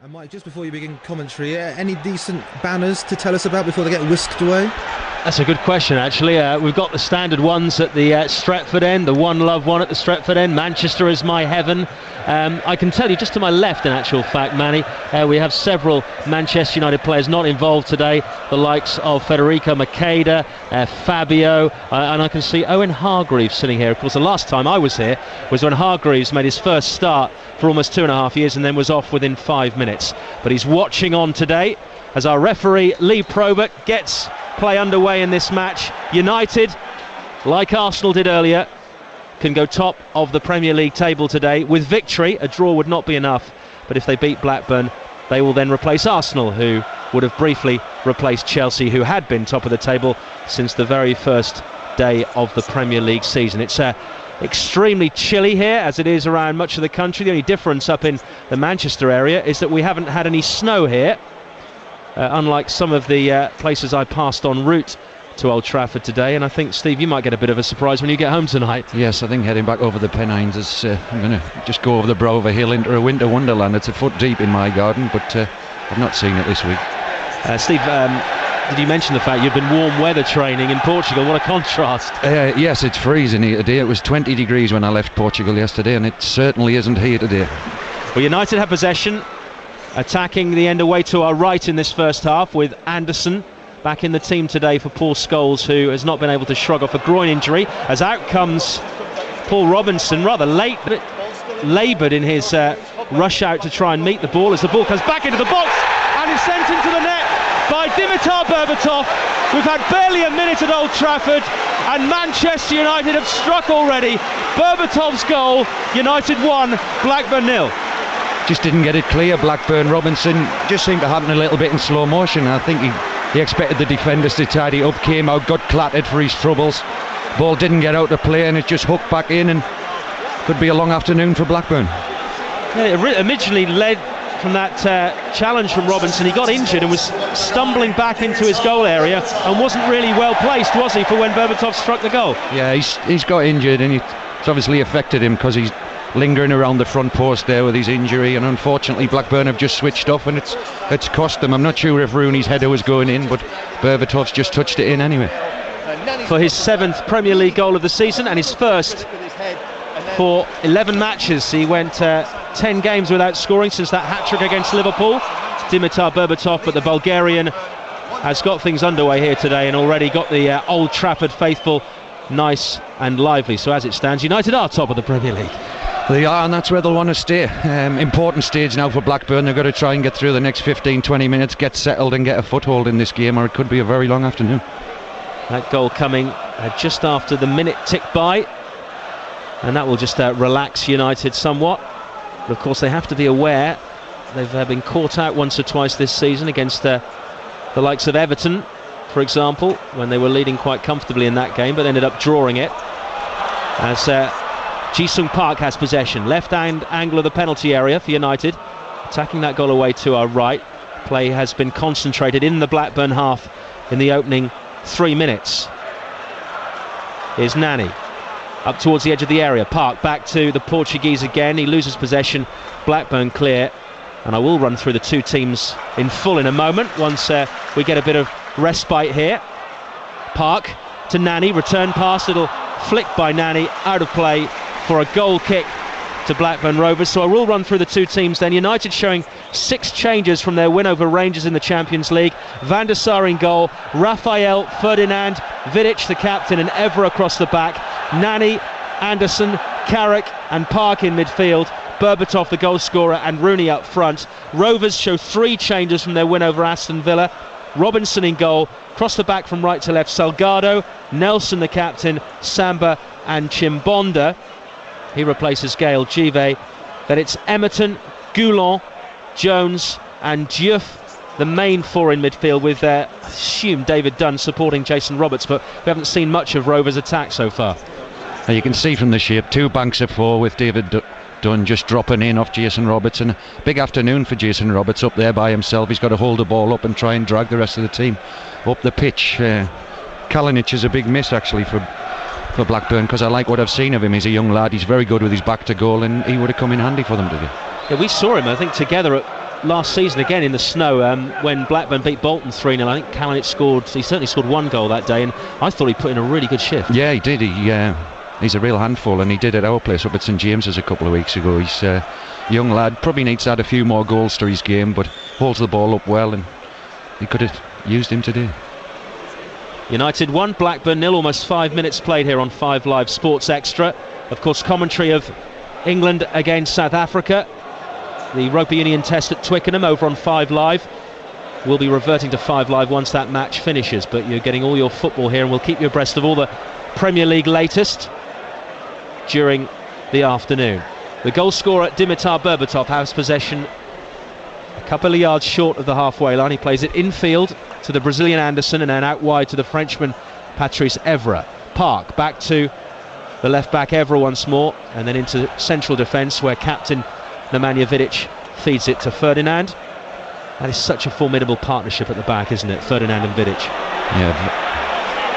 And Mike, just before you begin commentary, any decent banners to tell us about before they get whisked away? That's a good question, actually. We've got the standard ones at the Stretford end, the One Love one at the Stretford end. Manchester is my heaven. I can tell you just to my left, in actual fact, Manny, we have several Manchester United players not involved today. The likes of Federico Makeda, Fabio, and I can see Owen Hargreaves sitting here. Of course, the last time I was here was when Hargreaves made his first start for almost 2.5 years and then was off within 5 minutes. But he's watching on today as our referee, Lee Probert, gets play underway in this match. United, like Arsenal did earlier, can go top of the Premier League table today. With victory, a draw would not be enough, but if they beat Blackburn, they will then replace Arsenal, who would have briefly replaced Chelsea, who had been top of the table since the very first day of the Premier League season. It's extremely chilly here, as it is around much of the country. The only difference up in the Manchester area is that we haven't had any snow here, unlike some of the places I passed en route to Old Trafford today. And I think, Steve, you might get a bit of a surprise when you get home tonight. Yes, I think heading back over the Pennines is I'm going to just go over the brow of a hill into a winter wonderland. It's a foot deep in my garden, but I've not seen it this week. Steve, did you mention the fact you've been warm weather training in Portugal? What a contrast. Yes, it's freezing here today. It was 20 degrees when I left Portugal yesterday, and it certainly isn't here today. Well, United have possession, attacking the end away to our right in this first half, with Anderson back in the team today for Paul Scholes, who has not been able to shrug off a groin injury, as out comes Paul Robinson, rather late, but laboured in his rush out to try and meet the ball, as the ball comes back into the box and is sent into the net by Dimitar Berbatov. We've had barely a minute at Old Trafford and Manchester United have struck already. Berbatov's goal, United 1, Blackburn 0. Just didn't get it clear. Blackburn. Robinson just seemed to happen a little bit in slow motion. I think he expected the defenders to tidy up, came out, got clattered for his troubles. Ball didn't get out to play and it just hooked back in, and could be a long afternoon for Blackburn. Yeah, it originally led from that challenge from Robinson. He got injured and was stumbling back into his goal area and wasn't really well placed, was he, for when Berbatov struck the goal? Yeah, he's got injured, and it's obviously affected him because he's lingering around the front post there with his injury, and unfortunately Blackburn have just switched off and it's cost them. I'm not sure if Rooney's header was going in, but Berbatov's just touched it in anyway. For his 7th Premier League goal of the season and his first for 11 matches. He went 10 games without scoring since that hat-trick against Liverpool. Dimitar Berbatov, but the Bulgarian has got things underway here today and already got the Old Trafford faithful nice and lively. So as it stands, United are top of the Premier League. They are, and that's where they'll want to stay. Important stage now for Blackburn. They've got to try and get through the next 15-20 minutes, get settled and get a foothold in this game, or it could be a very long afternoon. That goal coming just after the minute tick by, and that will just relax United somewhat. But of course they have to be aware they've been caught out once or twice this season against the likes of Everton, for example, when they were leading quite comfortably in that game but ended up drawing it. As Ji-sung Park has possession, left hand angle of the penalty area for United, attacking that goal away to our right. Play has been concentrated in the Blackburn half in the opening 3 minutes. Here's Nani up towards the edge of the area. Park back to the Portuguese again. He loses possession. Blackburn clear, and I will run through the two teams in full in a moment once we get a bit of respite here. Park to Nani, return pass, it'll flick by Nani, out of play for a goal kick to Blackburn Rovers. So I will run through the two teams then. United showing 6 changes from their win over Rangers in the Champions League. Van der Sar in goal, Rafael, Ferdinand, Vidic the captain, and Evra across the back. Nani, Anderson, Carrick and Park in midfield. Berbatov the goal scorer and Rooney up front. Rovers show 3 changes from their win over Aston Villa. Robinson in goal, across the back from right to left, Salgado, Nelson the captain, Samba and Chimbonda. He replaces Gaël Givet. Then it's Emerton, Goulon, Jones and Diouf, the main 4 in midfield, with assumed David Dunn supporting Jason Roberts, but we haven't seen much of Rovers' attack so far. Now you can see from the shape, 2 banks of 4 with David Dunn just dropping in off Jason Roberts, and a big afternoon for Jason Roberts up there by himself. He's got to hold the ball up and try and drag the rest of the team up the pitch. Kalinic is a big miss actually for Blackburn, because I like what I've seen of him. He's a young lad, he's very good with his back to goal, and he would have come in handy for them today. Yeah, we saw him, I think, together at last season again in the snow when Blackburn beat Bolton 3-0. I think Kalinic he certainly scored one goal that day, and I thought he put in a really good shift. Yeah, he did. He's a real handful, and he did at our place up at St James's a couple of weeks ago. He's a young lad, probably needs to add a few more goals to his game, but holds the ball up well, and he could have used him today. United 1, Blackburn 0, almost 5 minutes played here on 5 Live Sports Extra. Of course, commentary of England against South Africa, the Rugby Union test at Twickenham over on 5 Live. We'll be reverting to 5 Live once that match finishes, but you're getting all your football here, and we'll keep you abreast of all the Premier League latest during the afternoon. The goal scorer, Dimitar Berbatov, has possession a couple of yards short of the halfway line. He plays it infield to the Brazilian Anderson, and then out wide to the Frenchman Patrice Evra. Park back to the left back Evra once more, and then into central defence where captain Nemanja Vidic feeds it to Ferdinand. That is such a formidable partnership at the back, isn't it, Ferdinand and Vidic? Yeah.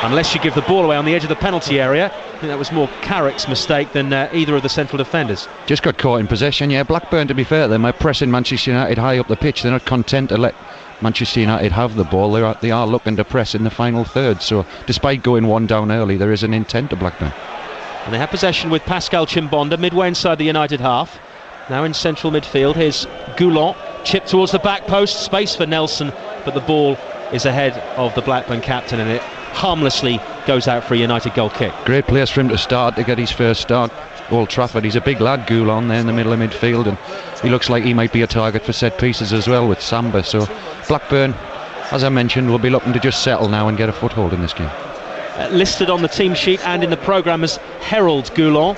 Unless you give the ball away on the edge of the penalty area. I think that was more Carrick's mistake than either of the central defenders. Just got caught in possession. Yeah, Blackburn, to be fair, they might pressing Manchester United high up the pitch. They're not content to let Manchester United have the ball. They are looking to press in the final third. So despite going one down early, there is an intent to Blackburn. And they have possession with Pascal Chimbonda midway inside the United half. Now in central midfield, here's Goulon, chip towards the back post, space for Nelson, but the ball is ahead of the Blackburn captain, and it harmlessly goes out for a United goal kick. Great place for him to start, to get his first start. Old Trafford, he's a big lad, Goulon, there in the middle of midfield, and he looks like he might be a target for set pieces as well with Samba. So Blackburn, as I mentioned, will be looking to just settle now and get a foothold in this game. Listed on the team sheet and in the programme as Harold Goulon.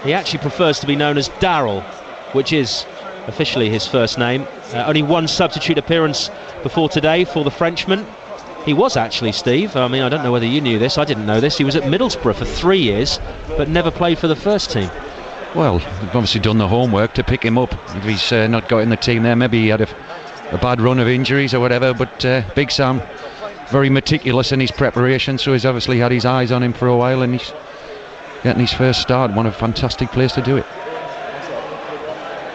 He actually prefers to be known as Darryl, which is officially his first name. Only one substitute appearance before today for the Frenchman. He was actually, Steve, I mean, I don't know whether you knew this, I didn't know this, he was at Middlesbrough for 3 years but never played for the first team. Well, they've obviously done the homework to pick him up. If he's not got in the team there, maybe he had a bad run of injuries or whatever, but Big Sam, very meticulous in his preparation, so he's obviously had his eyes on him for a while, and he's getting his first start. What a fantastic place to do it.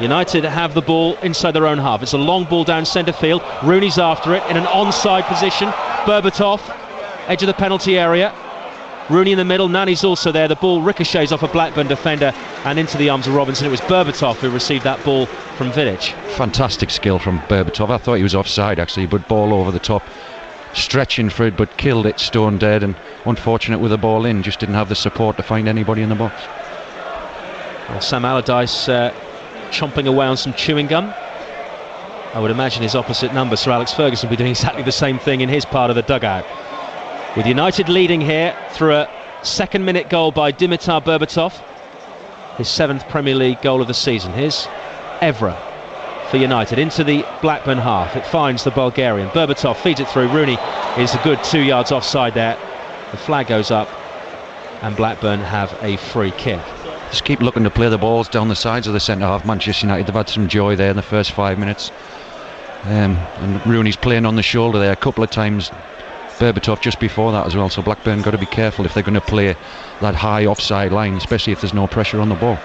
United have the ball inside their own half. It's a long ball down centre field. Rooney's after it in an onside position. Berbatov, edge of the penalty area. Rooney in the middle. Nani's also there. The ball ricochets off a Blackburn defender and into the arms of Robinson. It was Berbatov who received that ball from Vidic. Fantastic skill from Berbatov. I thought he was offside actually, but ball over the top, stretching for it, but killed it stone dead, and unfortunate with the ball in, just didn't have the support to find anybody in the box. Well, Sam Allardyce chomping away on some chewing gum. I would imagine his opposite number, Sir Alex Ferguson, will be doing exactly the same thing in his part of the dugout. With United leading here through a second-minute goal by Dimitar Berbatov, his 7th Premier League goal of the season. Here's Evra for United into the Blackburn half. It finds the Bulgarian. Berbatov feeds it through. Rooney is a good 2 yards offside there. The flag goes up and Blackburn have a free kick. Just keep looking to play the balls down the sides of the centre half. Manchester United, they've had some joy there in the first 5 minutes, and Rooney's playing on the shoulder there a couple of times. Berbatov just before that as well, so Blackburn got to be careful if they're going to play that high offside line, especially if there's no pressure on the ball.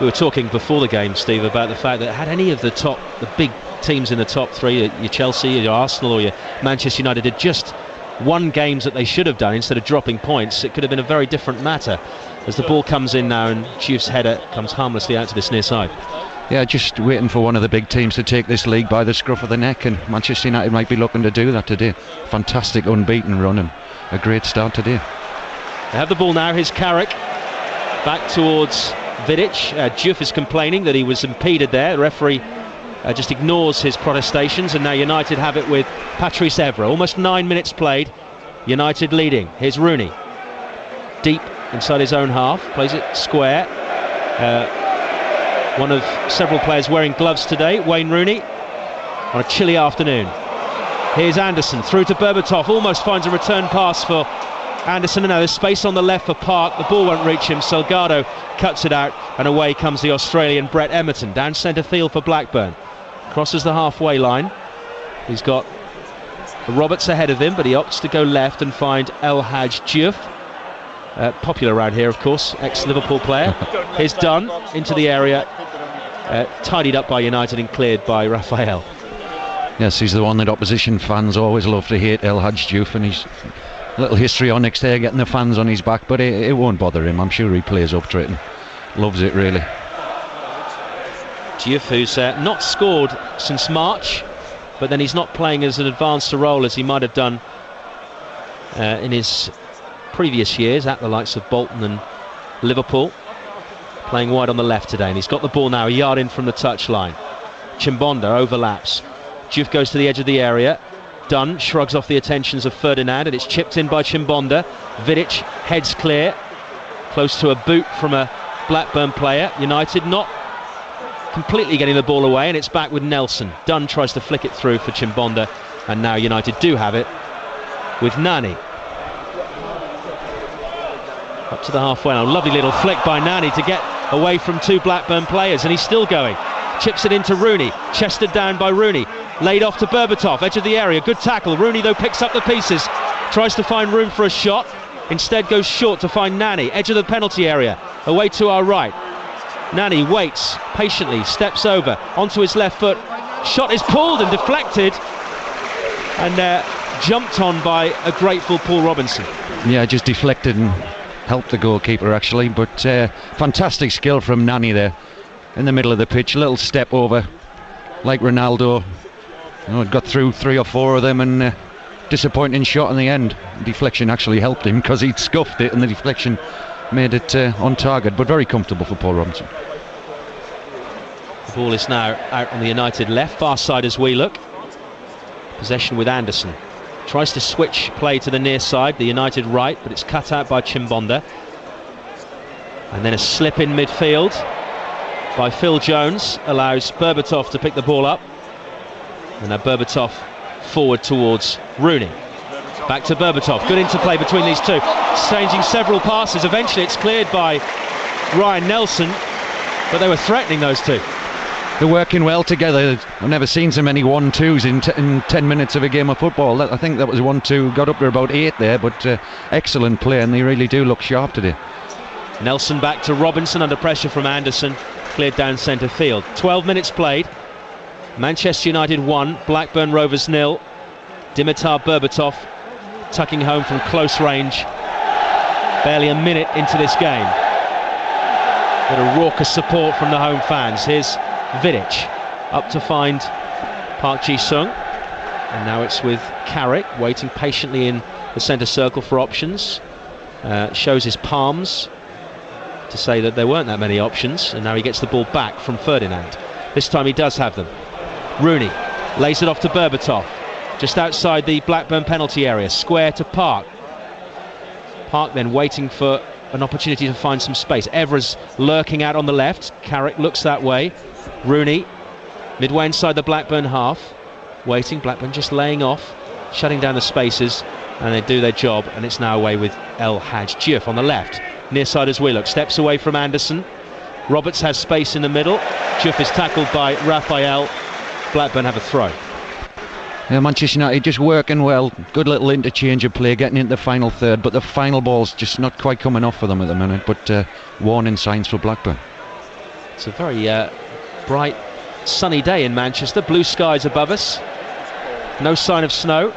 We were talking before the game, Steve, about the fact that had any of the big teams in the top three, your Chelsea, your Arsenal or your Manchester United, did just won games that they should have done instead of dropping points, it could have been a very different matter. As the ball comes in now and Diouf's header comes harmlessly out to this near side. Yeah, just waiting for one of the big teams to take this league by the scruff of the neck, and Manchester United might be looking to do that today. Fantastic unbeaten run and a great start today. They have the ball now. Here's Carrick back towards Vidic. Diouf is complaining that he was impeded there. The referee just ignores his protestations, and now United have it with Patrice Evra. Almost 9 minutes played, United leading. Here's Rooney deep inside his own half, plays it square. One of several players wearing gloves today, Wayne Rooney, on a chilly afternoon. Here's Anderson through to Berbatov, almost finds a return pass for Anderson, and now there's space on the left for Park. The ball won't reach him. Salgado cuts it out, and away comes the Australian Brett Emerton down centre field for Blackburn. Crosses the halfway line. He's got Roberts ahead of him, but he opts to go left and find El Hadj Diouf. Popular around here, of course, ex-Liverpool player. Here's Dunn into the area tidied up by United and cleared by Raphael. Yes, he's the one that opposition fans always love to hate, El Hadj Diouf, and he's a little histrionics there, getting the fans on his back, but it won't bother him. I'm sure he plays up to it and loves it, really. Diouf, who's not scored since March, but then he's not playing as an advanced a role as he might have done in his previous years at the likes of Bolton and Liverpool. Playing wide on the left today, and he's got the ball now a yard in from the touchline. Chimbonda overlaps. Diouf goes to the edge of the area. Dunn shrugs off the attentions of Ferdinand, and it's chipped in by Chimbonda. Vidic heads clear, close to a boot from a Blackburn player. United not completely getting the ball away, and it's back with Nelson. Dunn tries to flick it through for Chimbonda, and now United do have it with Nani. Up to the halfway line. Lovely little flick by Nani to get away from two Blackburn players, and he's still going. Chips it into Rooney, chested down by Rooney, laid off to Berbatov, edge of the area, good tackle. Rooney though picks up the pieces, tries to find room for a shot, instead goes short to find Nani, edge of the penalty area, away to our right. Nani waits patiently, steps over onto his left foot, shot is pulled and deflected, and jumped on by a grateful Paul Robinson. Yeah, just deflected and helped the goalkeeper actually, but fantastic skill from Nani there in the middle of the pitch, a little step over like Ronaldo. Got through 3 or 4 of them, and disappointing shot in the end. Deflection actually helped him because he'd scuffed it, and the deflection made it on target, but very comfortable for Paul Robinson. The ball is now out on the United left, far side as we look. Possession with Anderson. Tries to switch play to the near side, the United right, but it's cut out by Chimbonda. And then a slip in midfield by Phil Jones allows Berbatov to pick the ball up. And now Berbatov forward towards Rooney. Back to Berbatov, good interplay between these two, exchanging several passes. Eventually it's cleared by Ryan Nelson, but they were threatening, those two. They're working well together. I've never seen so many 1-2s in 10 minutes of a game of football. I think that was 1-2, got up to about 8 there, but excellent play, and they really do look sharp today. Nelson back to Robinson under pressure from Anderson, cleared down centre field. 12 minutes played. Manchester United 1, Blackburn Rovers 0. Dimitar Berbatov tucking home from close range. Barely a minute into this game. Bit of raucous support from the home fans. Here's Vidic up to find Park Ji-sung, and now it's with Carrick waiting patiently in the centre circle for options. Shows his palms to say that there weren't that many options, and now he gets the ball back from Ferdinand. This time he does have them. Rooney lays it off to Berbatov, just outside the Blackburn penalty area, square to Park. Park then waiting for an opportunity to find some space. Evra's lurking out on the left. Carrick looks that way. Rooney midway inside the Blackburn half, waiting. Blackburn just laying off, shutting down the spaces, and they do their job, and it's now away with El Hadj Diouf on the left. Near side as we look, steps away from Anderson. Roberts has space in the middle. Diouf is tackled by Raphael. Blackburn have a throw. Yeah, Manchester United just working well. Good little interchange of play, getting into the final third, but the final ball's just not quite coming off for them at the minute. But warning signs for Blackburn. It's a very bright, sunny day in Manchester. Blue skies above us. No sign of snow.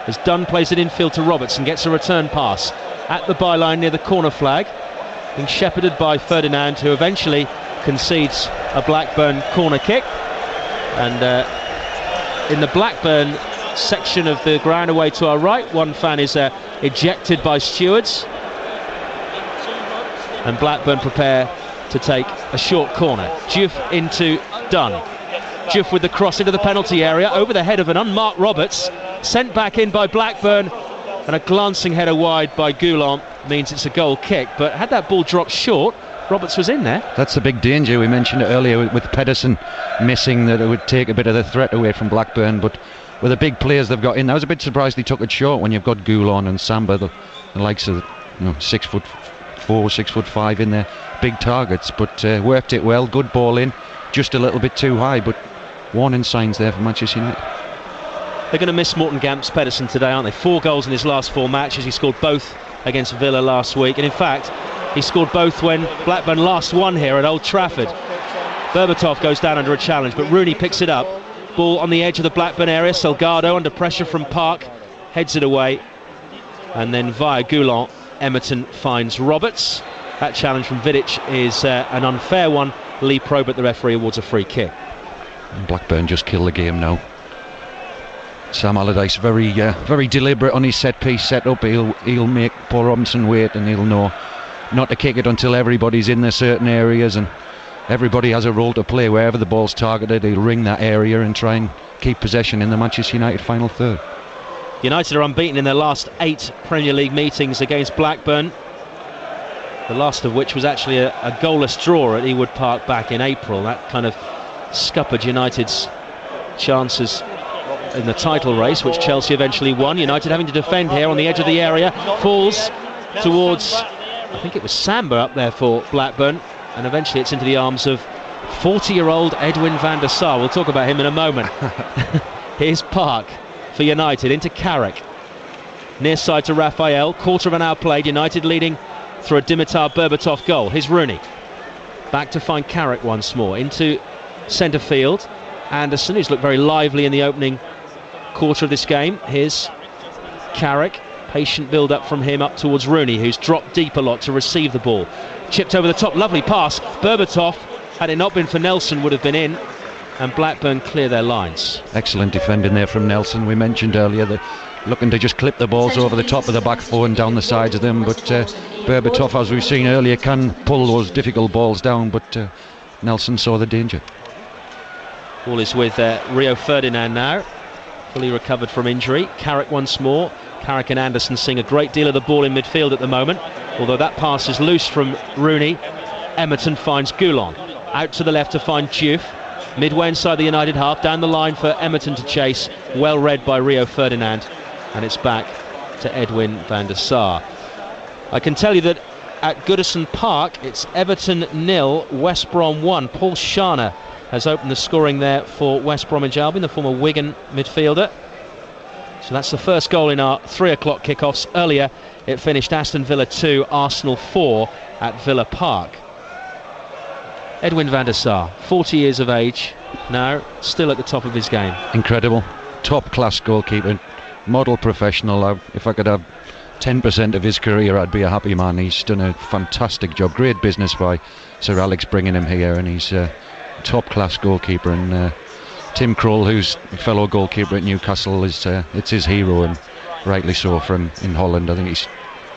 As Dunn plays it infield to Roberts and gets a return pass at the byline near the corner flag, being shepherded by Ferdinand, who eventually concedes a Blackburn corner kick. And in the Blackburn section of the ground away to our right, one fan is ejected by stewards, and Blackburn prepare to take a short corner. Diouf into Dunn. Diouf with the cross into the penalty area, over the head of an unmarked Roberts, sent back in by Blackburn, and a glancing header wide by Goulon means it's a goal kick. But had that ball dropped short, Roberts was in there. That's the big danger. We mentioned it earlier with Pedersen missing, that it would take a bit of the threat away from Blackburn, but with the big players they've got in, I was a bit surprised he took it short when you've got Goulon and Samba, the likes of 6'4", 6'5" in there, big targets, but worked it well. Good ball in, just a little bit too high, but warning signs there for Manchester United. They're going to miss Morten Gamps Pedersen today, aren't they? 4 goals in his last 4 matches. He scored both against Villa last week, and in fact he scored both when Blackburn last won here at Old Trafford. Berbatov goes down under a challenge, but Rooney picks it up. Ball on the edge of the Blackburn area. Salgado under pressure from Park heads it away, and then via Goulon, Emerton finds Roberts. That challenge from Vidic is an unfair one. Lee Probert, the referee, awards a free kick. And Blackburn just kill the game now. Sam Allardyce very deliberate on his set piece setup. He'll make Paul Robinson wait, and he'll know not to kick it until everybody's in their certain areas and everybody has a role to play. Wherever the ball's targeted, he'll ring that area and try and keep possession in the Manchester United final third. United are unbeaten in their last 8 Premier League meetings against Blackburn, the last of which was actually a goalless draw at Ewood Park back in April. That kind of scuppered United's chances in the title race, which Chelsea eventually won. United having to defend here on the edge of the area, falls towards, I think it was Samba up there for Blackburn, and eventually it's into the arms of 40-year-old Edwin van der Sar. We'll talk about him in a moment. Here's Park for United, into Carrick, near side to Raphael. Quarter of an hour played, United leading through a Dimitar Berbatov goal. Here's Rooney, back to find Carrick once more, into centre field. Anderson, who's looked very lively in the opening quarter of this game. Here's Carrick, patient build up from him up towards Rooney, who's dropped deep a lot to receive the ball. Chipped over the top, lovely pass. Berbatov, had it not been for Nelson, would have been in, and Blackburn clear their lines. Excellent defending there from Nelson. We mentioned earlier that looking to just clip the balls over the top of the back four and down the sides of them, but Berbatov, as we've seen earlier, can pull those difficult balls down, but Nelson saw the danger. Ball is with Rio Ferdinand now, fully recovered from injury. Carrick once more. Carrick and Anderson seeing a great deal of the ball in midfield at the moment, although that pass is loose from Rooney. Emerton finds Goulon, out to the left to find Diouf, midway inside the United half, down the line for Emerton to chase, well read by Rio Ferdinand, and it's back to Edwin van der Sar. I can tell you that at Goodison Park it's Everton 0, West Brom 1. Paul Scharner has opened the scoring there for West Bromwich Albion, the former Wigan midfielder. So that's the first goal in our 3 o'clock kickoffs. Earlier it finished Aston Villa 2, Arsenal 4 at Villa Park. Edwin van der Sar, 40 years of age now, still at the top of his game. Incredible, top class goalkeeper, model professional. If I could have 10% of his career, I'd be a happy man. He's done a fantastic job, great business by Sir Alex bringing him here, and he's top class goalkeeper. And Tim Krul, who's a fellow goalkeeper at Newcastle, it's his hero, and rightly so, from in Holland. I think he's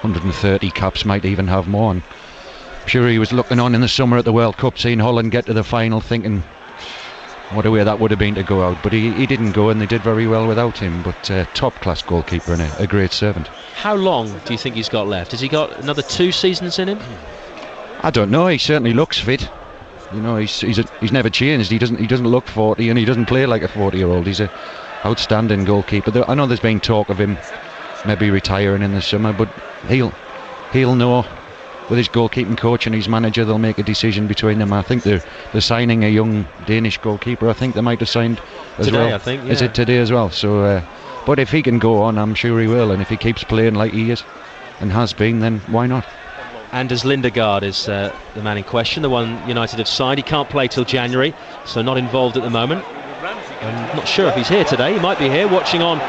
130 caps, might even have more. And I'm sure he was looking on in the summer at the World Cup, seeing Holland get to the final, thinking what a way that would have been to go out. But he didn't go, and they did very well without him. But top class goalkeeper and a great servant. How long do you think he's got left? Has he got another 2 seasons in him? I don't know. He certainly looks fit. You know, he's never changed. He doesn't look 40, and he doesn't play like a 40-year-old. He's an outstanding goalkeeper. I know there's been talk of him maybe retiring in the summer, but he'll know. With his goalkeeping coach and his manager, they'll make a decision between them. I think they're signing a young Danish goalkeeper. I think they might have signed as today, well. I think, yeah. Is it today as well? So, but if he can go on, I'm sure he will. And if he keeps playing like he is and has been, then why not? Anders Lindegaard is the man in question, the one United have signed. He can't play till January, so not involved at the moment. I'm not sure if he's here today. He might be here watching on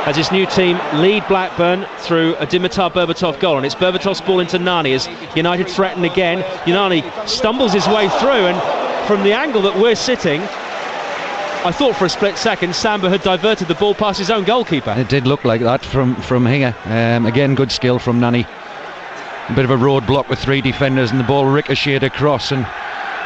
as his new team lead Blackburn through a Dimitar Berbatov goal, and it's Berbatov's ball into Nani as United threaten again. Nani stumbles his way through, and from the angle that we're sitting, I thought for a split second Samba had diverted the ball past his own goalkeeper. It did look like that from here. Again, good skill from Nani. A bit of a roadblock with 3 defenders, and the ball ricocheted across, and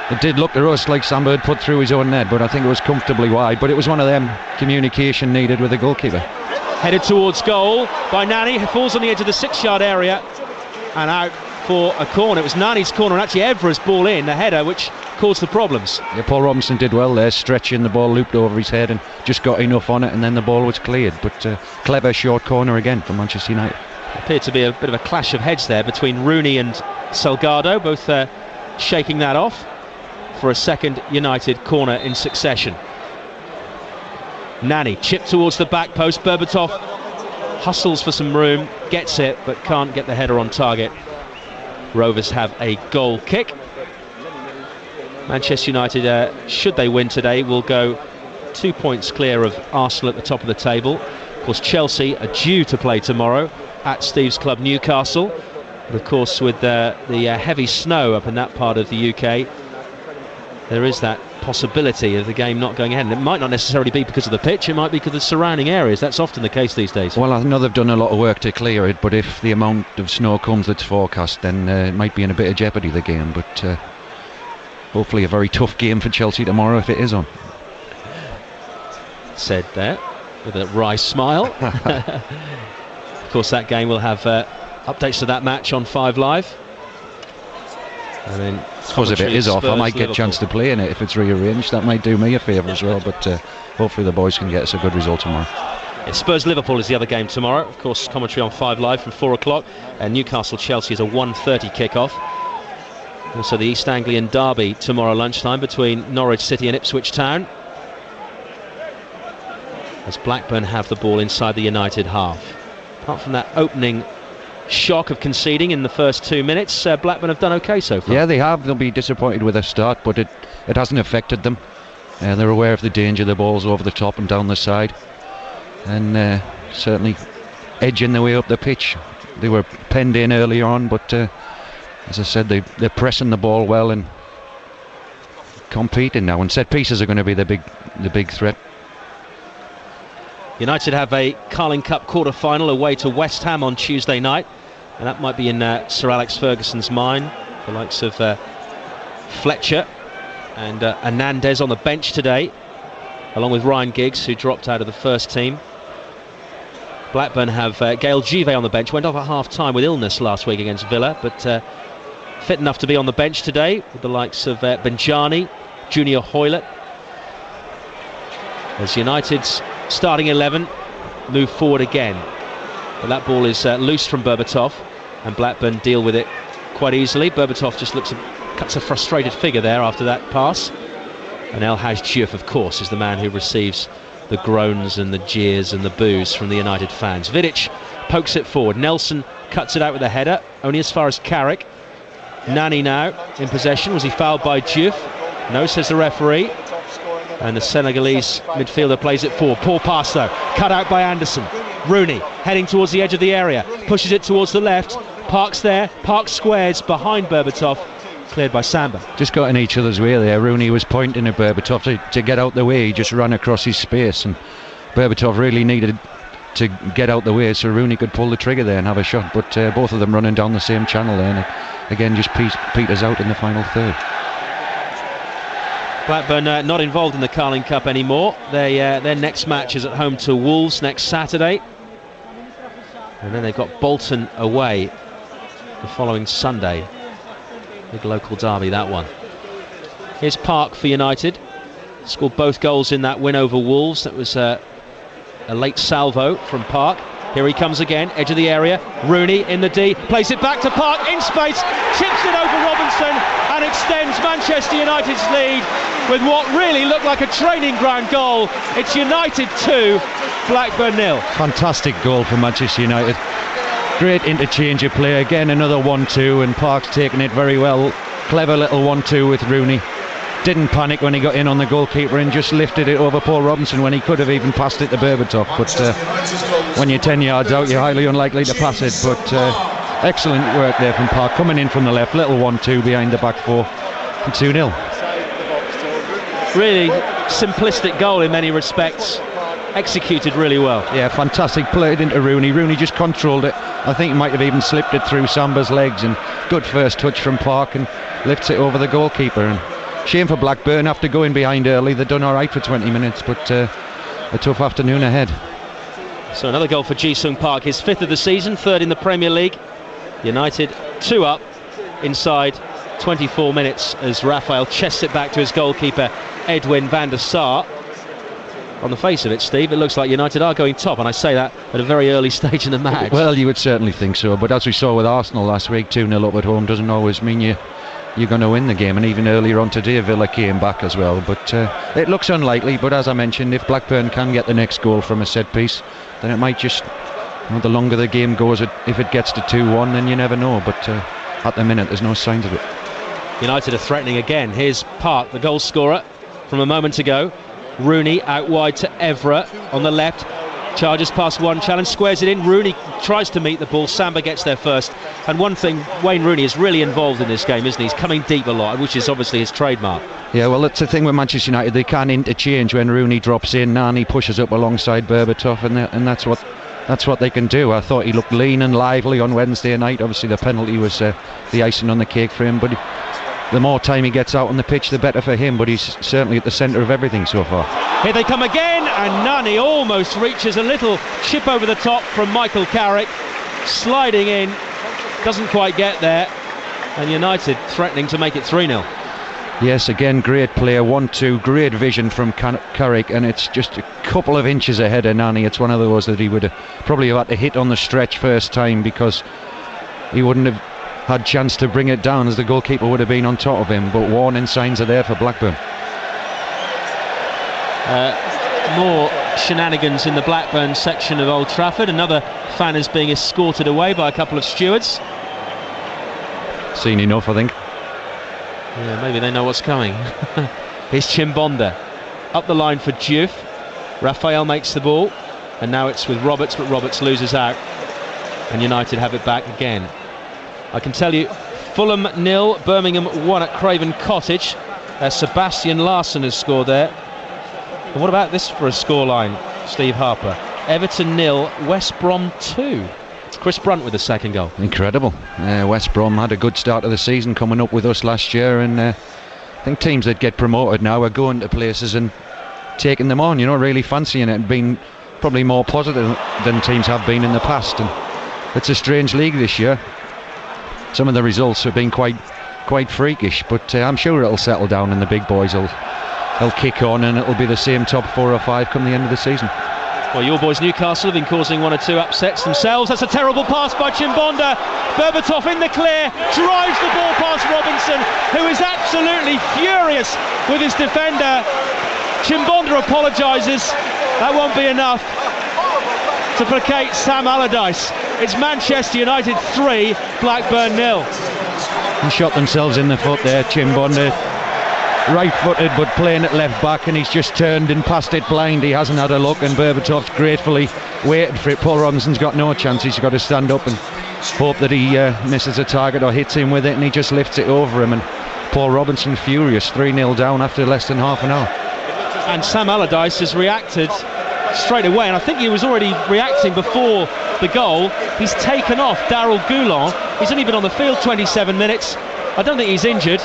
it did look to us like Samba had put through his own net, but I think it was comfortably wide. But it was one of them, communication needed with the goalkeeper. Headed towards goal by Nani, who falls on the edge of the 6-yard area and out for a corner. It was Nani's corner, and actually Evra's ball in, the header, which caused the problems. Yeah, Paul Robinson did well there, stretching the ball, looped over his head and just got enough on it, and then the ball was cleared. But clever short corner again for Manchester United. Appeared to be a bit of a clash of heads there between Rooney and Salgado, both shaking that off for a second United corner in succession. Nani chipped towards the back post. Berbatov hustles for some room, gets it, but can't get the header on target. Rovers have a goal kick. Manchester United, should they win today, will go 2 points clear of Arsenal at the top of the table. Of course, Chelsea are due to play tomorrow at Steve's club Newcastle. But of course, with the heavy snow up in that part of the UK, there is that possibility of the game not going ahead. And it might not necessarily be because of the pitch, it might be because of the surrounding areas. That's often the case these days. Well, I know they've done a lot of work to clear it, but if the amount of snow comes that's forecast, then it might be in a bit of jeopardy, the game. But hopefully a very tough game for Chelsea tomorrow if it is on. Said there with a wry smile. Of course, that game will have updates to that match on 5 Live. And then I suppose if it is off, I might get a chance to play in it if it's rearranged. That might do me a favour as well, but hopefully the boys can get us a good result tomorrow. Spurs-Liverpool is the other game tomorrow. Of course, commentary on 5 Live from 4 o'clock. And Newcastle-Chelsea is a 1:30 kick-off. Also the East Anglian derby tomorrow lunchtime between Norwich City and Ipswich Town, as Blackburn have the ball inside the United half. Apart from that opening shock of conceding in the first 2 minutes, Blackburn have done okay so far. Yeah, they have. They'll be disappointed with their start, but it hasn't affected them. They're aware of the danger. The ball's over the top and down the side, and certainly edging their way up the pitch. They were penned in early on, but as I said, they're pressing the ball well and competing now. And set pieces are going to be the big threat. United have a Carling Cup quarter-final away to West Ham on Tuesday night, and that might be in Sir Alex Ferguson's mind. The likes of Fletcher and Hernandez on the bench today, along with Ryan Giggs, who dropped out of the first team. Blackburn have Gael Givet on the bench, went off at half-time with illness last week against Villa, but fit enough to be on the bench today, with the likes of Benjani, Junior Hoylett. As United's starting 11 move forward again, but that ball is loose from Berbatov, and Blackburn deal with it quite easily. Berbatov just cuts a frustrated figure there after that pass, and El Hadj Diouf, of course, is the man who receives the groans and the jeers and the boos from the United fans. Vidic pokes it forward, Nelson cuts it out with a header, only as far as Carrick. Nani now in possession. Was he fouled by Diouf? No, says the referee. And the Senegalese midfielder plays it forward. Poor pass though, cut out by Anderson. Rooney heading towards the edge of the area, pushes it towards the left. Park's there, Park squares behind Berbatov, cleared by Samba. Just got in each other's way there. Rooney was pointing at Berbatov to get out the way. He just ran across his space, and Berbatov really needed to get out the way so Rooney could pull the trigger there and have a shot. But both of them running down the same channel there, and it, again, just peters out in the final third. Blackburn not involved in the Carling Cup anymore. Their next match is at home to Wolves next Saturday, and then they've got Bolton away the following Sunday. Big local derby, that one. Here's Park for United. Scored both goals in that win over Wolves. That was a late salvo from Park. Here he comes again, edge of the area. Rooney in the D, plays it back to Park in space, chips it over Robinson, and extends Manchester United's lead with what really looked like a training ground goal. It's United 2, Blackburn 0. Fantastic goal for Manchester United. Great interchange of play. Again, another 1-2, and Park's taking it very well. Clever little 1-2 with Rooney. Didn't panic when he got in on the goalkeeper and just lifted it over Paul Robinson when he could have even passed it to Berbatov. But when you're 10 yards out, you're highly unlikely to pass it. But excellent work there from Park, coming in from the left. Little 1-2 behind the back four, and 2-0. Really simplistic goal in many respects, executed really well. Yeah, fantastic. Played into Rooney. Rooney just controlled it. I think he might have even slipped it through Samba's legs, and good first touch from Park, and lifts it over the goalkeeper. And shame for Blackburn after going behind early. They've done alright for 20 minutes, but a tough afternoon ahead. So another goal for Ji-sung Park, his 5th of the season, 3rd in the Premier League. United 2 up inside 24 minutes as Raphael chests it back to his goalkeeper Edwin van der Sar. On the face of it, Steve, it looks like United are going top, and I say that at a very early stage in the match. Well, you would certainly think so, but as we saw with Arsenal last week, 2-0 up at home doesn't always mean you're going to win the game. And even earlier on today, Villa came back as well, but it looks unlikely. But as I mentioned, if Blackburn can get the next goal from a set piece, then it might just, the longer the game goes, if it gets to 2-1, then you never know. But at the minute, there's no signs of it. United are threatening again. Here's Park, the goal scorer from a moment ago. Rooney out wide to Evra on the left. Charges past one, challenge, squares it in. Rooney tries to meet the ball. Samba gets there first. And one thing, Wayne Rooney is really involved in this game, isn't he? He's coming deep a lot, which is obviously his trademark. Yeah, well, that's the thing with Manchester United. They can interchange when Rooney drops in. Nani pushes up alongside Berbatov, and that's what they can do. I thought he looked lean and lively on Wednesday night. Obviously, the penalty was the icing on the cake for him. But the more time he gets out on the pitch, the better for him. But he's certainly at the centre of everything so far. Here they come again, and Nani almost reaches a little chip over the top from Michael Carrick, sliding in, doesn't quite get there, and United threatening to make it 3-0. Yes, again, great player, 1-2, great vision from Carrick, and it's just a couple of inches ahead of Nani. It's one of those that he would have probably had to hit on the stretch first time, because he wouldn't have had chance to bring it down, as the goalkeeper would have been on top of him. But warning signs are there for Blackburn. More shenanigans in the Blackburn section of Old Trafford. Another fan is being escorted away by a couple of stewards. Seen enough, I think. Yeah, maybe they know what's coming. Here's Chimbonda up the line for Diouf. Raphael makes the ball, and now it's with Roberts, but Roberts loses out, and United have it back again. I can tell you, Fulham 0, Birmingham 1 at Craven Cottage. Sebastian Larsson has scored there. And what about this for a scoreline, Steve Harper? Everton 0, West Brom 2. It's Chris Brunt with the second goal. Incredible. West Brom had a good start of the season, coming up with us last year, and I think teams that get promoted now are going to places and taking them on, really fancying it, and being probably more positive than teams have been in the past. And it's a strange league this year. Some of the results have been quite freakish, but I'm sure it'll settle down, and the big boys will kick on, and it'll be the same top 4 or 5 come the end of the season. Well, your boys Newcastle have been causing 1 or 2 upsets themselves. That's a terrible pass by Chimbonda. Berbatov in the clear, drives the ball past Robinson, who is absolutely furious with his defender. Chimbonda apologises. That won't be enough to placate Sam Allardyce. It's Manchester United 3, Blackburn 0. They shot themselves in the foot there, Chimbonda. Right-footed, but playing at left back, and he's just turned and passed it blind. He hasn't had a look, and Berbatov's gratefully waited for it. Paul Robinson's got no chance. He's got to stand up and hope that he misses a target or hits him with it, and he just lifts it over him. And Paul Robinson furious, 3-0 down after less than half an hour. And Sam Allardyce has reacted straight away, and I think he was already reacting before the goal. He's taken off Daryl Goulon. He's only been on the field 27 minutes. I don't think he's injured.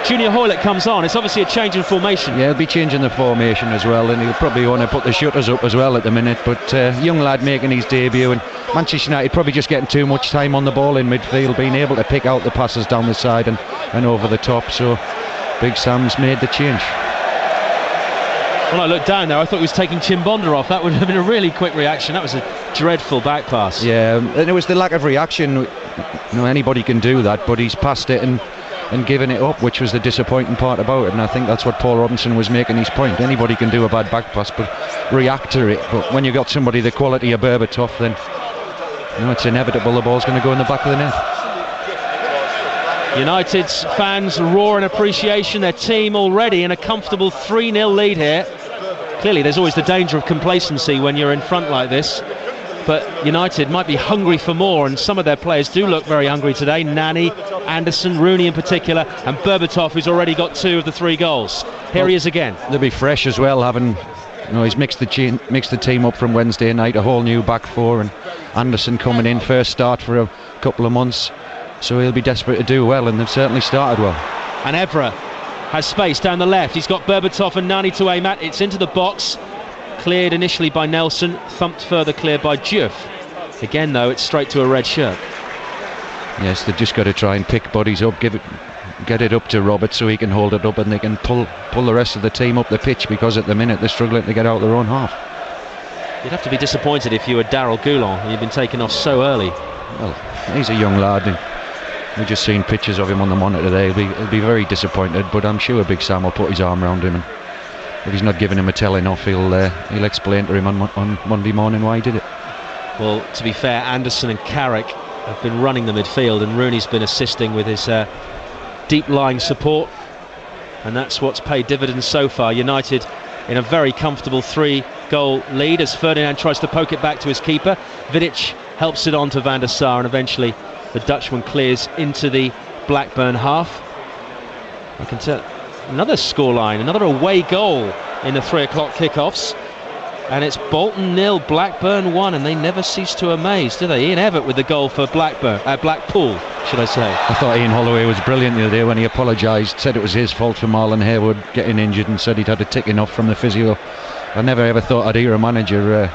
Junior Hoylett comes on. It's obviously a change in formation. Yeah, he'll be changing the formation as well, and he'll probably want to put the shutters up as well at the minute. But young lad making his debut, and Manchester United probably just getting too much time on the ball in midfield, being able to pick out the passes down the side and over the top. So Big Sam's made the change. When I looked down there, I thought he was taking Chimbonda off. That would have been a really quick reaction. That was a dreadful back pass. Yeah, and it was the lack of reaction. Anybody can do that, but he's passed it and given it up, which was the disappointing part about it. And I think that's what Paul Robinson was making his point. Anybody can do a bad back pass, but react to it. But when you've got somebody the quality of Berbatov, then it's inevitable the ball's going to go in the back of the net. United's fans roar in appreciation. Their team already in a comfortable 3-0 lead here. Clearly there's always the danger of complacency when you're in front like this, but United might be hungry for more, and some of their players do look very hungry today. Nani, Anderson, Rooney in particular, and Berbatov, who's already got 2 of the 3 goals. Here he is again. They'll be fresh as well, having he's mixed the team up from Wednesday night, a whole new back 4, and Anderson coming in, first start for a couple of months, so he'll be desperate to do well, and they've certainly started well. And Evra has space down the left. He's got Berbatov and Nani to aim at. It's into the box, cleared initially by Nelson, thumped further clear by Diouf. Again though, it's straight to a red shirt. Yes, they've just got to try and pick bodies up, get it up to Roberts so he can hold it up, and they can pull the rest of the team up the pitch, because at the minute they're struggling to get out their own half. You'd have to be disappointed if you were Daryl Goulon and you've been taken off so early. Well, he's a young lad, and we've just seen pictures of him on the monitor today. He'll be very disappointed, but I'm sure Big Sam will put his arm around him, and if he's not giving him a telling off, he'll explain to him on Monday morning why he did it. Well, to be fair, Anderson and Carrick have been running the midfield, and Rooney's been assisting with his deep-lying support, and that's what's paid dividends so far. United in a very comfortable 3-goal lead as Ferdinand tries to poke it back to his keeper. Vidic helps it on to Van der Sar, and eventually the Dutchman clears into the Blackburn half. I can tell another scoreline, another away goal in the 3 o'clock kickoffs, and it's Bolton 0, Blackburn 1, and they never cease to amaze, do they? Ian Evatt with the goal for Blackpool, should I say. I thought Ian Holloway was brilliant the other day when he apologised, said it was his fault for Marlon Harewood getting injured, and said he'd had a ticking off from the physio. I never ever thought I'd hear a manager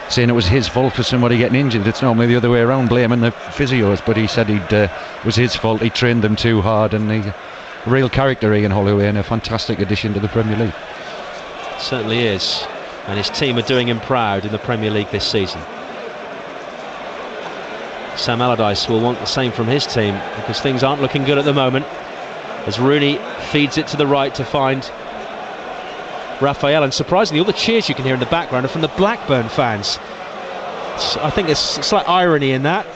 saying it was his fault for somebody getting injured. It's normally the other way around, blaming the physios, but he said it was his fault, he trained them too hard, and a real character, Ian Holloway, and a fantastic addition to the Premier League. Certainly is, and his team are doing him proud in the Premier League this season. Sam Allardyce will want the same from his team, because things aren't looking good at the moment, as Rooney feeds it to the right to find Raphael, and surprisingly all the cheers you can hear in the background are from the Blackburn fans. I think there's slight irony in that.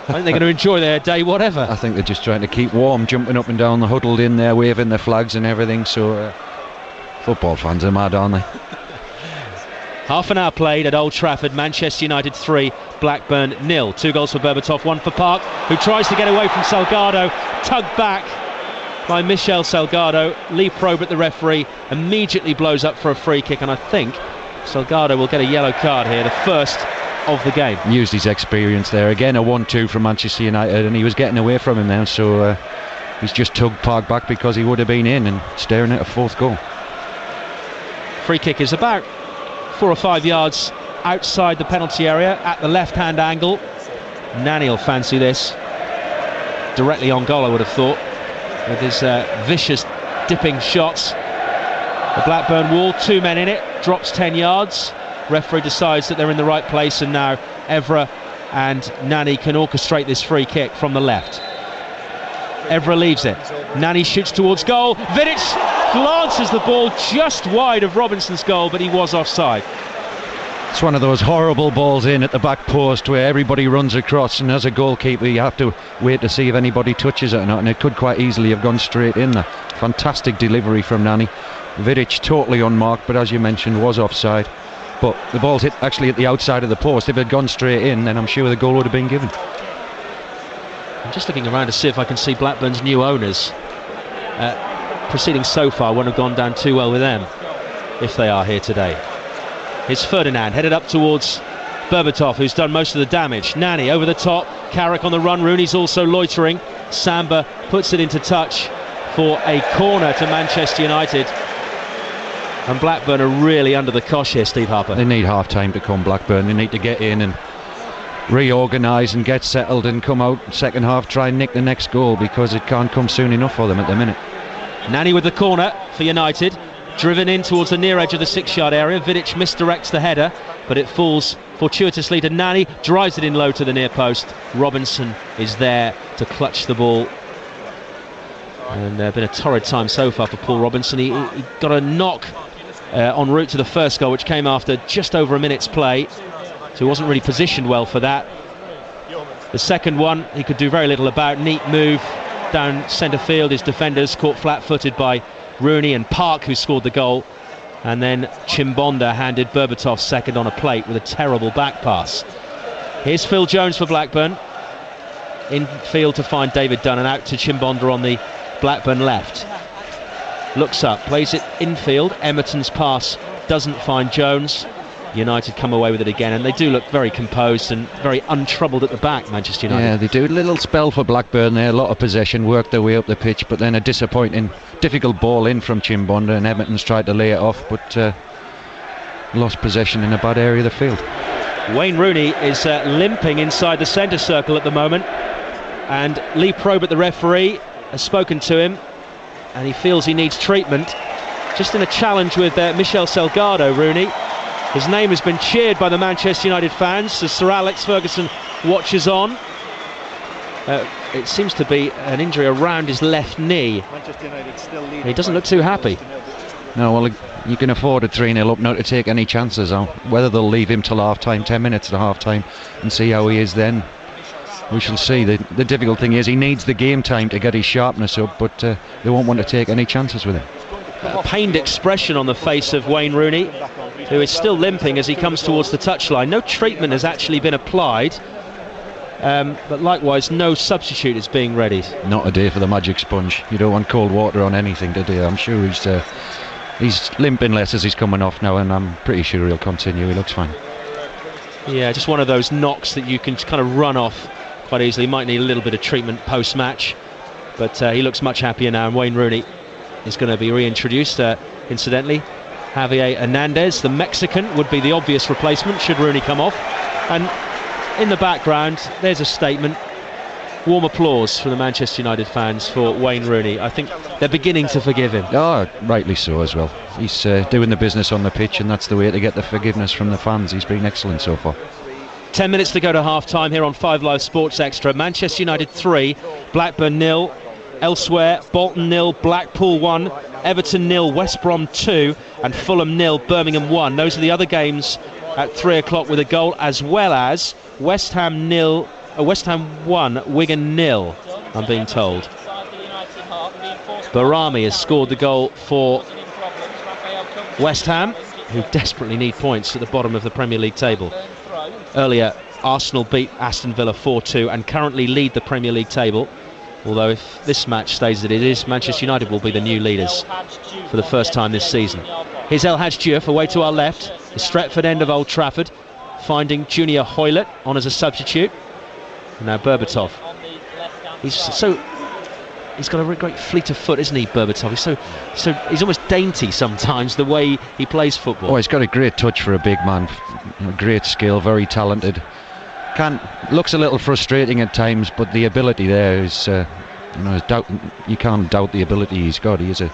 I think they're going to enjoy their day whatever. I think they're just trying to keep warm, jumping up and down, huddled in there, waving their flags and everything, so football fans are mad, aren't they? Half an hour played at Old Trafford. Manchester United 3, Blackburn 0. 2 goals for Berbatov, 1 for Park, who tries to get away from Salgado, tugged back by Michel Salgado. Lee Probert, the referee, immediately blows up for a free kick, and I think Salgado will get a yellow card here, the first of the game. Used his experience there. Again, a 1-2 from Manchester United, and he was getting away from him now, so he's just tugged Park back because he would have been in and staring at a 4th goal. Free kick is about 4 or 5 yards outside the penalty area at the left-hand angle. Nani will fancy this. Directly on goal, I would have thought, with his vicious dipping shots. The Blackburn wall, 2 men in it, drops 10 yards. Referee decides that they're in the right place, and now Evra and Nani can orchestrate this free kick from the left. Evra leaves it. Nani shoots towards goal. Vidic glances the ball just wide of Robinson's goal, but he was offside. It's one of those horrible balls in at the back post where everybody runs across, and as a goalkeeper you have to wait to see if anybody touches it or not, and it could quite easily have gone straight in there. Fantastic delivery from Nani. Vidic totally unmarked, but as you mentioned was offside. But the ball's hit actually at the outside of the post. If it had gone straight in, then I'm sure the goal would have been given. I'm just looking around to see if I can see Blackburn's new owners. Proceedings so far won't have gone down too well with them, if they are here today. Here's Ferdinand, headed up towards Berbatov, who's done most of the damage. Nani over the top, Carrick on the run, Rooney's also loitering. Samba puts it into touch for a corner to Manchester United. And Blackburn are really under the cosh here, Steve Harper. They need half time to come, Blackburn. They need to get in and reorganise and get settled and come out second half, try and nick the next goal, because it can't come soon enough for them at the minute. Nani with the corner for United, driven in towards the near edge of the 6-yard area. Vidic misdirects the header, but it falls fortuitously to Nani, drives it in low to the near post. Robinson is there to clutch the ball, and been a torrid time so far for Paul Robinson. He got a knock en route to the first goal, which came after just over a minute's play, so he wasn't really positioned well for that. The second one he could do very little about. Neat move down centre field. His defenders caught flat-footed by Rooney and Park, who scored the goal, and then Chimbonda handed Berbatov second on a plate with a terrible back pass. Here's Phil Jones for Blackburn, in field to find David Dunn, and out to Chimbonda on the Blackburn left. Looks up, plays it infield. Emerton's pass doesn't find Jones. United come away with it again, and they do look very composed and very untroubled at the back, Manchester United. Yeah, they do. A little spell for Blackburn there, a lot of possession, worked their way up the pitch, but then a disappointing, difficult ball in from Chimbonda, and Emerton's tried to lay it off, but lost possession in a bad area of the field. Wayne Rooney is limping inside the centre circle at the moment, and Lee Probert, the referee, has spoken to him, and he feels he needs treatment. Just in a challenge with Michel Salgado, Rooney. His name has been cheered by the Manchester United fans as Sir Alex Ferguson watches on. It seems to be an injury around his left knee. He doesn't look too happy. No, well, you can afford a 3-0 up now to take any chances on. Whether they'll leave him till half-time, 10 minutes to half-time, and see how he is then. we shall see. The difficult thing is he needs the game time to get his sharpness up, but they won't want to take any chances with him. A pained expression on the face of Wayne Rooney, who is still limping as he comes towards the touchline. No treatment has actually been applied, but likewise no substitute is being readied. Not a day for the magic sponge. You don't want cold water on anything today. I'm sure he's limping less as he's coming off now, and I'm pretty sure he'll continue. He looks fine. Yeah, just one of those knocks that you can kind of run off quite easily. Might need a little bit of treatment post-match, but he looks much happier now, and Wayne Rooney is going to be reintroduced. Incidentally, Javier Hernandez, the Mexican, would be the obvious replacement should Rooney come off. And in the background, there's a statement. Warm applause from the Manchester United fans for Wayne Rooney. I think they're beginning to forgive him. Oh, rightly so as well. He's doing the business on the pitch, and that's the way to get the forgiveness from the fans. He's been excellent so far. 10 minutes to go to half-time here on 5 Live Sports Extra. Manchester United 3, Blackburn 0. Elsewhere, Bolton 0, Blackpool 1, Everton 0, West Brom 2, and Fulham 0, Birmingham 1. Those are the other games at 3 o'clock with a goal, as well as West Ham 1, Wigan 0, I'm being told. Barami has scored the goal for West Ham, who desperately need points at the bottom of the Premier League table. Earlier, Arsenal beat Aston Villa 4-2 and currently lead the Premier League table. Although if this match stays as it is, Manchester United will be the new leaders for the first time this season. Here's El Hadji Diouf away to our left, the Stretford end of Old Trafford, finding Junior Hoylett on as a substitute. And now Berbatov. He's got a great fleet of foot, isn't he, Berbatov? He's almost dainty sometimes, the way he plays football. Oh, he's got a great touch for a big man. Great skill, very talented. Looks a little frustrating at times, but the ability there is, you can't doubt the ability he's got. He is a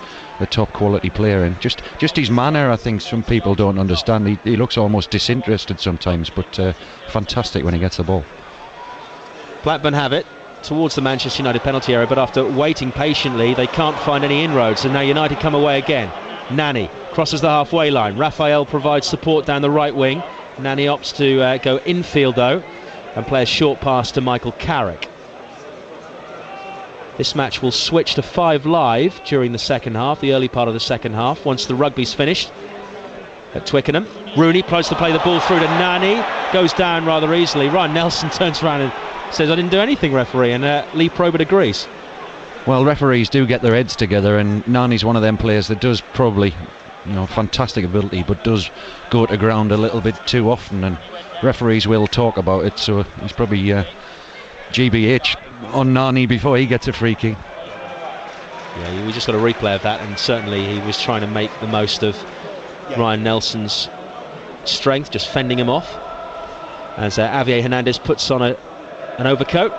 top quality player, and just his manner, I think some people don't understand. He looks almost disinterested sometimes, but fantastic when he gets the ball. Blackburn have it towards the Manchester United penalty area, but after waiting patiently, they can't find any inroads, and now United come away again. Nani crosses the halfway line. Raphael provides support down the right wing. Nani opts to go infield though, and play a short pass to Michael Carrick. This match will switch to 5 Live during the second half, the early part of the second half, once the rugby's finished at Twickenham. Rooney tries to play the ball through to Nani, goes down rather easily. Ryan Nelson turns around and says, "I didn't do anything, referee," and Lee Probert agrees. Well, referees do get their heads together, and Nani's one of them players that does probably, fantastic ability, but does go to ground a little bit too often, and referees will talk about it, so he's probably GBH on Nani before he gets a free kick. Yeah, we just got a replay of that, and certainly he was trying to make the most of Ryan Nelson's strength, just fending him off, as Javier Hernandez puts on an overcoat.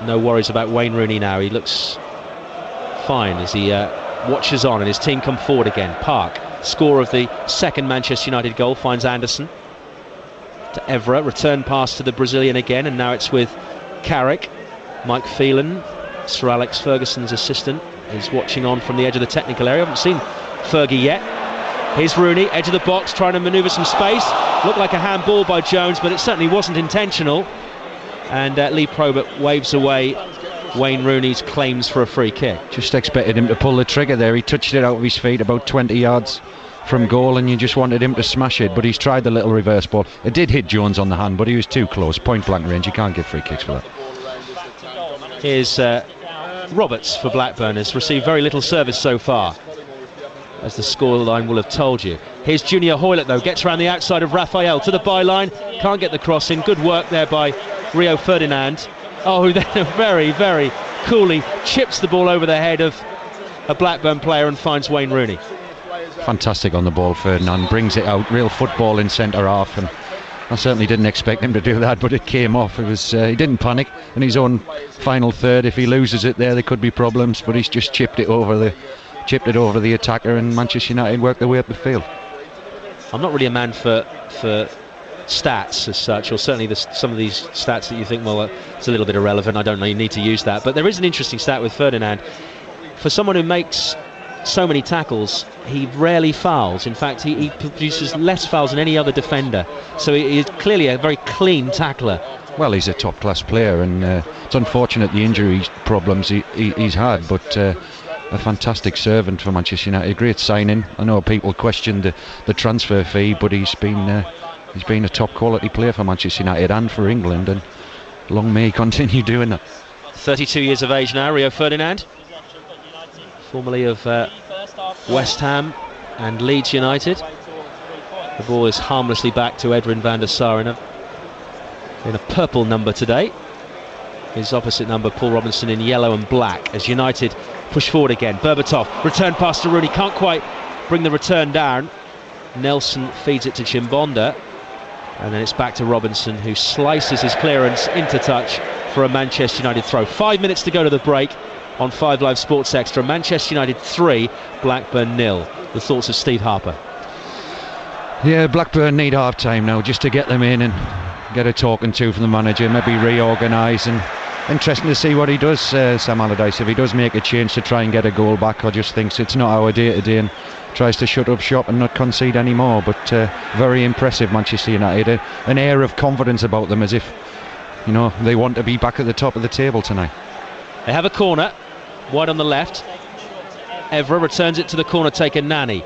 No worries about Wayne Rooney now. He looks fine as he watches on, and his team come forward again. Park, score of the second Manchester United goal, finds Anderson to Evra, return pass to the Brazilian again, and now it's with Carrick. Mike Phelan, Sir Alex Ferguson's assistant, is watching on from the edge of the technical area. I haven't seen Fergie yet. Here's Rooney, edge of the box, trying to manoeuvre some space. Looked like a handball by Jones, but it certainly wasn't intentional. And Lee Probert waves away Wayne Rooney's claims for a free kick. Just expected him to pull the trigger there. He touched it out of his feet about 20 yards from goal, and you just wanted him to smash it, but he's tried the little reverse ball. It did hit Jones on the hand, but he was too close. Point blank range, you can't give free kicks for that. Here's Roberts for Blackburn, has received very little service so far, as the scoreline will have told you. Here's Junior Hoylett though, gets around the outside of Raphael to the byline, can't get the cross in. Good work there by Rio Ferdinand. Oh, who then very, very coolly chips the ball over the head of a Blackburn player and finds Wayne Rooney. Fantastic on the ball, Ferdinand, brings it out, real football in centre half, and I certainly didn't expect him to do that, but it came off. It was he didn't panic in his own final third. If he loses it there could be problems, but he's just chipped it over the attacker, and Manchester United worked their way up the field. I'm not really a man for stats as such, or certainly some of these stats that you think, well, it's a little bit irrelevant, I don't know, you need to use that, but there is an interesting stat with Ferdinand. For someone who makes so many tackles, he rarely fouls. In fact, he produces less fouls than any other defender, so he is clearly a very clean tackler well, he's a top-class player, and it's unfortunate the injury problems he's had, but a fantastic servant for Manchester United. A great signing. I know people questioned the transfer fee, but he's been a top-quality player for Manchester United and for England, and long may he continue doing that. 32 years of age now, Rio Ferdinand, formerly of West Ham and Leeds United. The ball is harmlessly back to Edwin van der Sar in a purple number today. His opposite number, Paul Robinson, in yellow and black, as United push forward again. Berbatov, return pass to Rooney, can't quite bring the return down. Nelson feeds it to Chimbonda, and then it's back to Robinson, who slices his clearance into touch for a Manchester United throw. 5 minutes to go to the break on 5 Live Sports Extra. Manchester United 3, Blackburn 0. The thoughts of Steve Harper. Yeah, Blackburn need half-time now just to get them in and get a talking to from the manager, maybe reorganise, and interesting to see what he does, Sam Allardyce, if he does make a change to try and get a goal back, or just thinks it's not our day today and tries to shut up shop and not concede anymore. But very impressive, Manchester United, an air of confidence about them, as if, you know, they want to be back at the top of the table tonight. They have a corner, wide on the left. Evra returns it to the corner taker, Nani.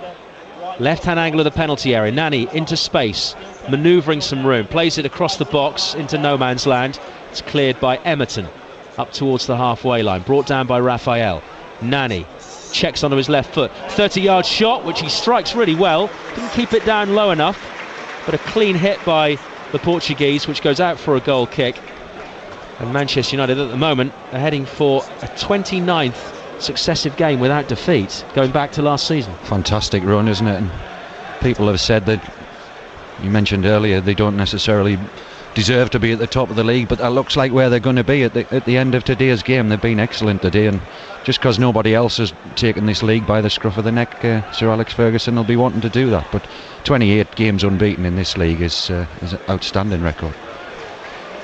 Left-hand angle of the penalty area. Nani into space, manoeuvring some room, plays it across the box into no man's land. It's cleared by Emerton up towards the halfway line, brought down by Raphael. Nani checks onto his left foot, 30-yard shot, which he strikes really well. Didn't keep it down low enough, but a clean hit by the Portuguese, which goes out for a goal kick. And Manchester United at the moment are heading for a 29th successive game without defeat, going back to last season. Fantastic run, isn't it? And people have said that, you mentioned earlier, they don't necessarily deserve to be at the top of the league, but that looks like where they're going to be at the end of today's game. They've been excellent today, and just because nobody else has taken this league by the scruff of the neck, Sir Alex Ferguson will be wanting to do that. But 28 games unbeaten in this league is an outstanding record.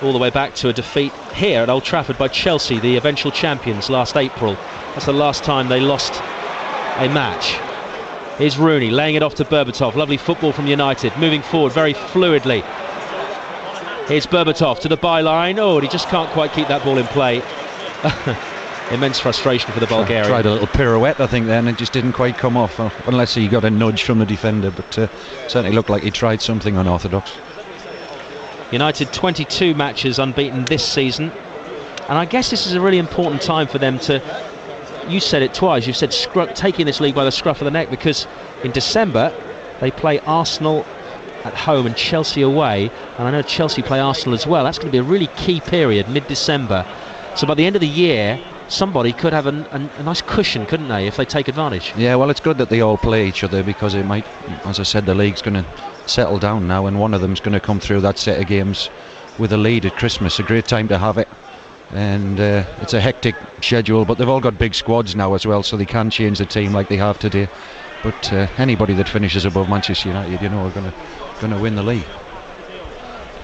All the way back to a defeat here at Old Trafford by Chelsea, the eventual champions, last April. That's the last time they lost a match. Here's Rooney laying it off to Berbatov. Lovely football from United, moving forward very fluidly. Here's Berbatov to the byline. Oh, he just can't quite keep that ball in play. Immense frustration for the Bulgarian. Tried a little pirouette, I think, then, and it just didn't quite come off, unless he got a nudge from the defender, but certainly looked like he tried something unorthodox. United 22 matches unbeaten this season, and I guess this is a really important time for them to, you said it twice, you've said taking this league by the scruff of the neck, because in December they play Arsenal at home and Chelsea away, and I know Chelsea play Arsenal as well. That's going to be a really key period, mid-December. So by the end of the year, somebody could have a nice cushion, couldn't they, if they take advantage? Yeah, well, it's good that they all play each other, because it might, as I said, the league's going to settle down now, and one of them's going to come through that set of games with a lead at Christmas. A great time to have it, and it's a hectic schedule, but they've all got big squads now as well, so they can change the team like they have today. But anybody that finishes above Manchester United, you know, are going to win the league.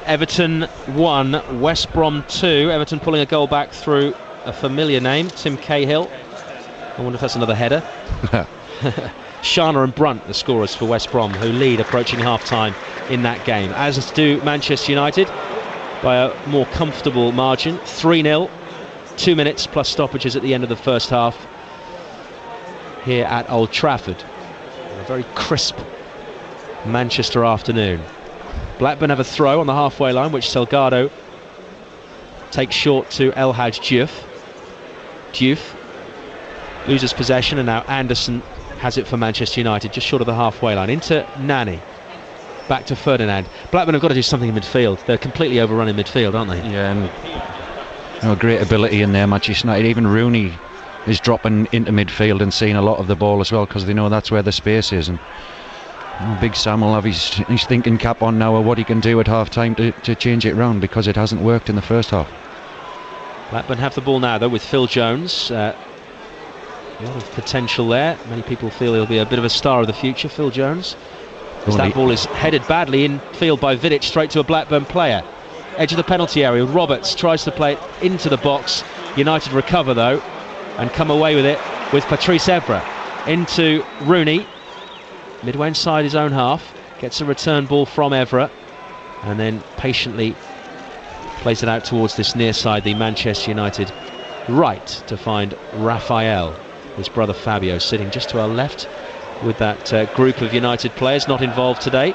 Everton 1, West Brom 2. Everton pulling a goal back through a familiar name, Tim Cahill. I wonder if that's another header. Shana and Brunt, the scorers for West Brom, who lead approaching half-time in that game, as do Manchester United by a more comfortable margin, 3-0, 2 minutes plus stoppages at the end of the first half here at Old Trafford. A very crisp Manchester afternoon. Blackburn have a throw on the halfway line, which Salgado takes short to El Hadj Diouf. Diouf loses possession, and now Anderson has it for Manchester United, just short of the halfway line. Into Nani, back to Ferdinand. Blackburn have got to do something in midfield. They're completely overrun in midfield, aren't they? Yeah, and great ability in there, Manchester United. Even Rooney is dropping into midfield and seeing a lot of the ball as well, because they know that's where the space is. And Big Sam will have his thinking cap on now of what he can do at half-time to change it round, because it hasn't worked in the first half. Blackburn have the ball now, though, with Phil Jones. A lot of potential there. Many people feel he'll be a bit of a star of the future, Phil Jones. As that ball is headed badly in field by Vidic, straight to a Blackburn player. Edge of the penalty area. Roberts tries to play it into the box. United recover, though, and come away with it with Patrice Evra. Into Rooney. Midway inside his own half. Gets a return ball from Evra. And then patiently Plays it out towards this near side, the Manchester United right, to find Raphael, his brother Fabio, sitting just to our left with that group of United players not involved today.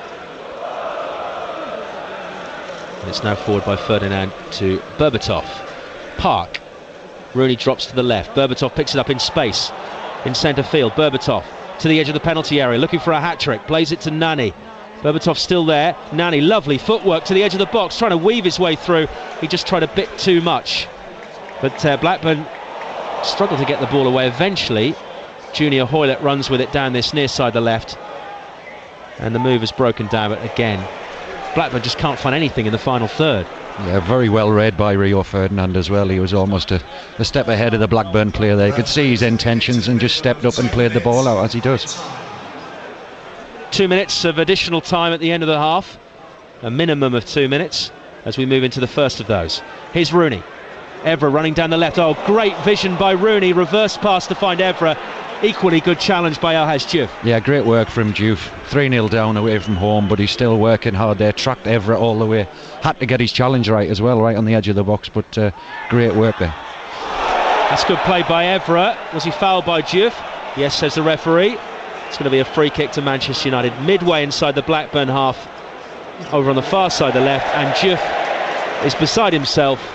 And it's now forward by Ferdinand to Berbatov. Park. Rooney drops to the left. Berbatov picks it up in space in centre field. Berbatov to the edge of the penalty area, looking for a hat-trick. Plays it to Nani. Berbatov still there. Nani, lovely footwork to the edge of the box, trying to weave his way through. He just tried a bit too much. But Blackburn struggled to get the ball away. Eventually, Junior Hoylett runs with it down this near side the left. And the move is broken down, but again, Blackburn just can't find anything in the final third. Yeah, very well read by Rio Ferdinand as well. He was almost a step ahead of the Blackburn player there. You could see his intentions and just stepped up and played the ball out as he does. 2 minutes of additional time at the end of the half. A minimum of 2 minutes as we move into the first of those. Here's Rooney. Evra running down the left. Oh, great vision by Rooney. Reverse pass to find Evra. Equally good challenge by El Hadj Diouf. Yeah, great work from Diouf. 3-0 down away from home, but he's still working hard there. Tracked Evra all the way. Had to get his challenge right as well, right on the edge of the box, but great work there. That's good play by Evra. Was he fouled by Diouf? Yes, says the referee. It's going to be a free kick to Manchester United midway inside the Blackburn half, over on the far side the left, and Diouf is beside himself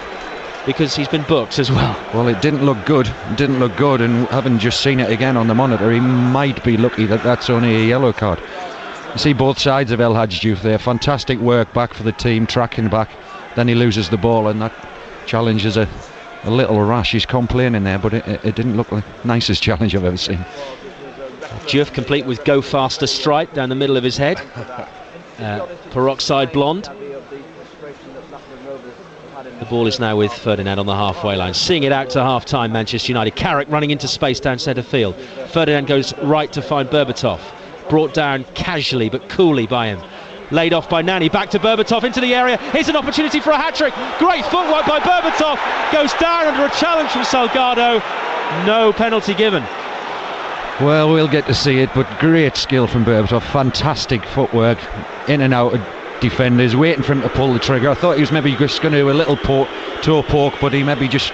because he's been booked as well. Well, it didn't look good. It didn't look good, and having just seen it again on the monitor, he might be lucky that that's only a yellow card. You see both sides of El Hadj Diouf there. Fantastic work back for the team, tracking back. Then he loses the ball, and that challenge is a little rash. He's complaining there, but it didn't look like the nicest challenge I've ever seen. Diouf complete with go faster stripe down the middle of his head. Peroxide blonde. The ball is now with Ferdinand on the halfway line. Seeing it out to half-time, Manchester United. Carrick running into space down centre field. Ferdinand goes right to find Berbatov. Brought down casually but coolly by him. Laid off by Nani. Back to Berbatov into the area. Here's an opportunity for a hat-trick. Great footwork by Berbatov. Goes down under a challenge from Salgado. No penalty given. Well, we'll get to see it, but great skill from Berbatov. Fantastic footwork. In and out of defenders, waiting for him to pull the trigger. I thought he was maybe just going to do a little toe poke, but he maybe just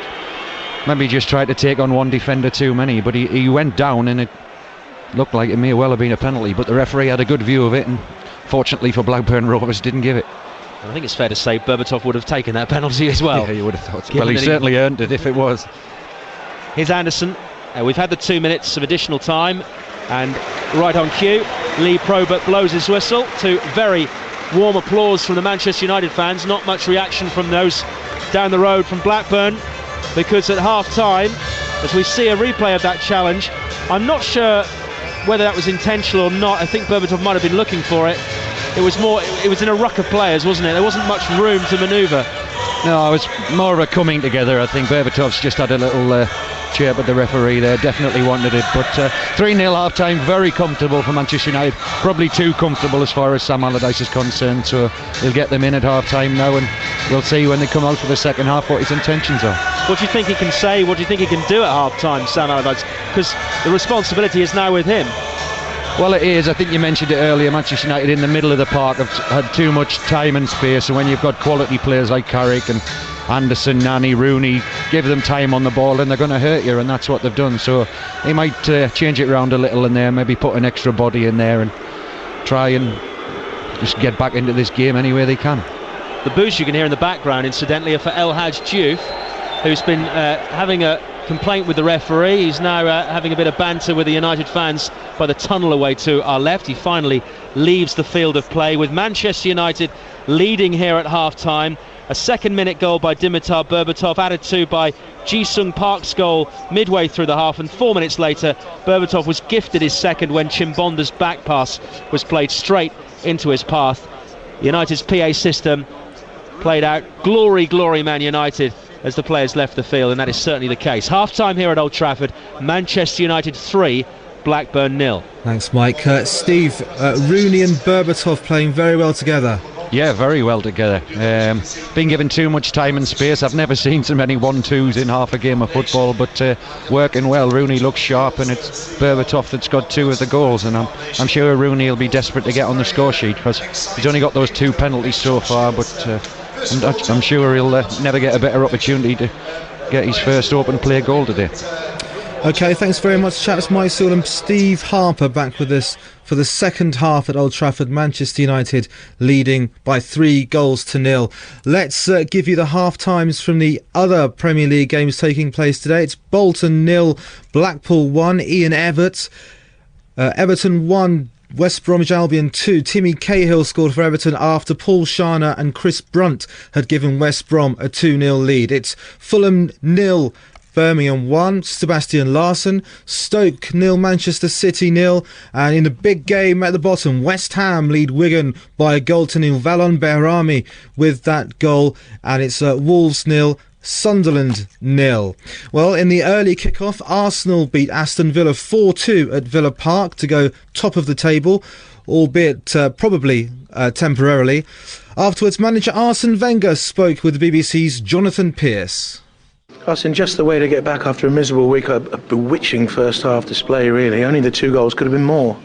tried to take on one defender too many. But he went down, and it looked like it may well have been a penalty. But the referee had a good view of it, and fortunately for Blackburn Rovers, didn't give it. I think it's fair to say Berbatov would have taken that penalty as well. Yeah, you would have thought so. Well, he certainly earned it if it was. Here's Anderson. We've had the 2 minutes of additional time, and right on cue, Lee Probert blows his whistle to very warm applause from the Manchester United fans. Not much reaction from those down the road from Blackburn, because at half-time, as we see a replay of that challenge, I'm not sure whether that was intentional or not. I think Berbatov might have been looking for it. It was in a ruck of players, wasn't it? There wasn't much room to manoeuvre. No, it was more of a coming together. I think Berbatov's just had a little chirp at the referee there, definitely wanted it. But 3-0 half-time, very comfortable for Manchester United. Probably too comfortable as far as Sam Allardyce is concerned, so he'll get them in at half-time now, and we'll see when they come out for the second half what his intentions are. What do you think he can say, what do you think he can do at half-time, Sam Allardyce? Because the responsibility is now with him. Well, it is. I think you mentioned it earlier. Manchester United in the middle of the park have had too much time and space, and when you've got quality players like Carrick and Anderson, Nani, Rooney, give them time on the ball and they're going to hurt you, and that's what they've done. So he might change it around a little in there, maybe put an extra body in there and try and just get back into this game any way they can. The boos you can hear in the background, incidentally, are for El Hadj Diouf, who's been having a complaint with the referee. He's now having a bit of banter with the United fans by the tunnel away to our left. He finally leaves the field of play, with Manchester United leading here at half-time. A second-minute goal by Dimitar Berbatov, added to by Ji-sung Park's goal midway through the half, and 4 minutes later Berbatov was gifted his second when Chimbonda's back pass was played straight into his path. United's PA system played out glory, glory Man United as the players left the field, and that is certainly the case. Half-time here at Old Trafford, Manchester United 3, Blackburn 0. Thanks, Mike. Steve, Rooney and Berbatov playing very well together. Yeah, very well together. Been given too much time and space. I've never seen so many 1-2s in half a game of football, but working well. Rooney looks sharp, and it's Berbatov that's got 2 of the goals, and I'm sure Rooney will be desperate to get on the score sheet, because he's only got those 2 penalties so far, but I'm sure he'll never get a better opportunity to get his first open play goal today. OK, thanks very much, chaps. Mike Sewell and Steve Harper back with us for the second half at Old Trafford. Manchester United leading by 3-0. Let's give you the half times from the other Premier League games taking place today. It's Bolton 0, Blackpool 1, Ian Everett. Everton 1, West Bromwich Albion 2. Timmy Cahill scored for Everton after Paul Sharner and Chris Brunt had given West Brom a 2-0 lead. It's Fulham 0, Birmingham 1, Sebastian Larsson. Stoke 0, Manchester City 0. And in the big game at the bottom, West Ham lead Wigan by a goal to nil. Valon Behrami with that goal. And it's Wolves 0, Sunderland 0. Well, in the early kick-off, Arsenal beat Aston Villa 4-2 at Villa Park to go top of the table, albeit probably temporarily. Afterwards, manager Arsene Wenger spoke with the BBC's Jonathan Pearce. Arsene, just the way to get back after a miserable week, a bewitching first half display really. Only the 2 goals could have been more.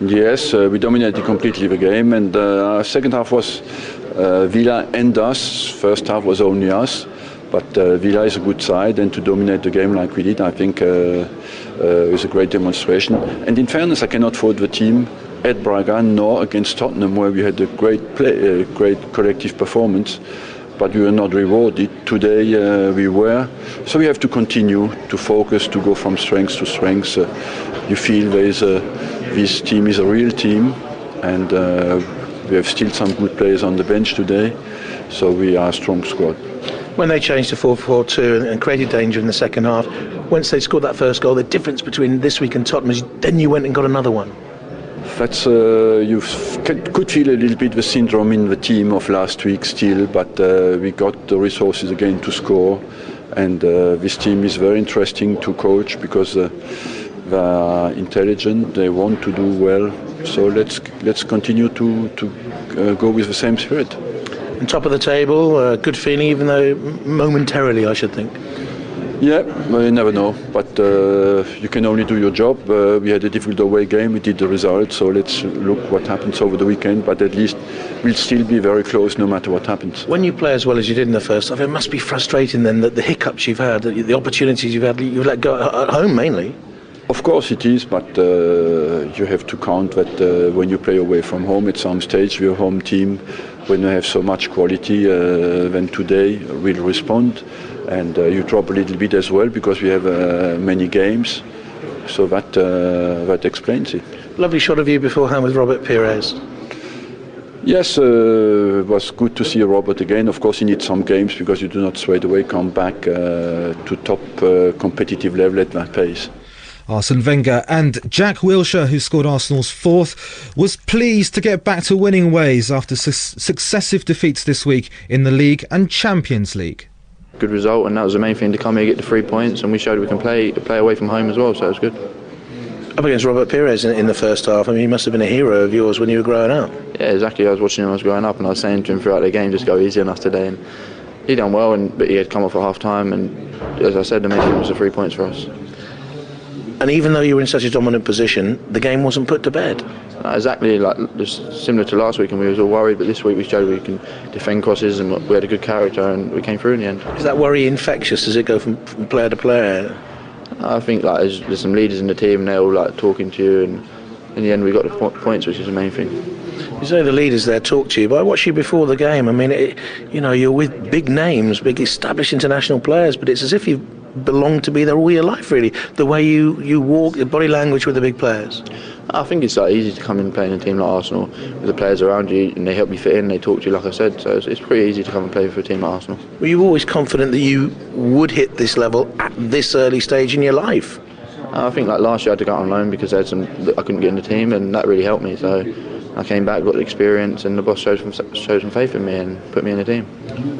Yes, we dominated completely the game, and our second half was Villa and us. First half was only us. But Villa is a good side, and to dominate the game like we did, I think is a great demonstration. And in fairness, I cannot fault the team at Braga nor against Tottenham, where we had a great play, great collective performance, but we were not rewarded. Today we were. So we have to continue to focus, to go from strength to strength. You feel this team is a real team, and we have still some good players on the bench today, so we are a strong squad. When they changed to 4-4-2 and created danger in the second half, once they scored that first goal, the difference between this week and Tottenham is then you went and got another one. That's you could feel a little bit the syndrome in the team of last week still, but we got the resources again to score, and this team is very interesting to coach because they are intelligent, they want to do well, so let's continue to go with the same spirit. On top of the table, good feeling, even though momentarily, I should think. Yeah, you never know, but you can only do your job. We had a difficult away game, we did the result, so let's look what happens over the weekend, but at least we'll still be very close no matter what happens. When you play as well as you did in the first half, it must be frustrating then that the hiccups you've had, the opportunities you've had, you've let go at home mainly. Of course it is, but you have to count that when you play away from home at some stage, we're a home team. When you have so much quality, then today we'll respond, and you drop a little bit as well because we have many games, so that explains it. Lovely shot of you beforehand with Robert Pires. Yes, it was good to see Robert again. Of course he needs some games because you do not straight away come back to top competitive level at that pace. Arsene Wenger and Jack Wilshere, who scored Arsenal's 4th, was pleased to get back to winning ways after successive defeats this week in the League and Champions League. Good result, and that was the main thing, to come here, get the 3 points, and we showed we can play away from home as well, so it was good. Up against Robert Pires in the first half, I mean, he must have been a hero of yours when you were growing up. Yeah, exactly. I was watching him when I was growing up, and I was saying to him throughout the game, just go easy on us today, and he done well, but he had come off at half time, and as I said, the main thing was the 3 points for us. And even though you were in such a dominant position, the game wasn't put to bed. Exactly, like just similar to last week, and we was all worried, but this week we showed we can defend crosses, and we had a good character, and we came through in the end. Is that worry infectious? Does it go from player to player? I think there's some leaders in the team, and they're all talking to you, and in the end we got the points, which is the main thing. You say the leaders there talk to you, but I watched you before the game. I mean, you're with big names, big established international players, but it's as if you belong to be there all your life, really. The way you walk, the body language with the big players. I think it's easy to come in and play in a team like Arsenal with the players around you, and they help you fit in, they talk to you, like I said, so it's pretty easy to come and play for a team like Arsenal. Were you always confident that you would hit this level at this early stage in your life? I think last year I had to go out on loan because I couldn't get in the team, and that really helped me, so I came back, got the experience, and the boss showed some faith in me and put me in the team.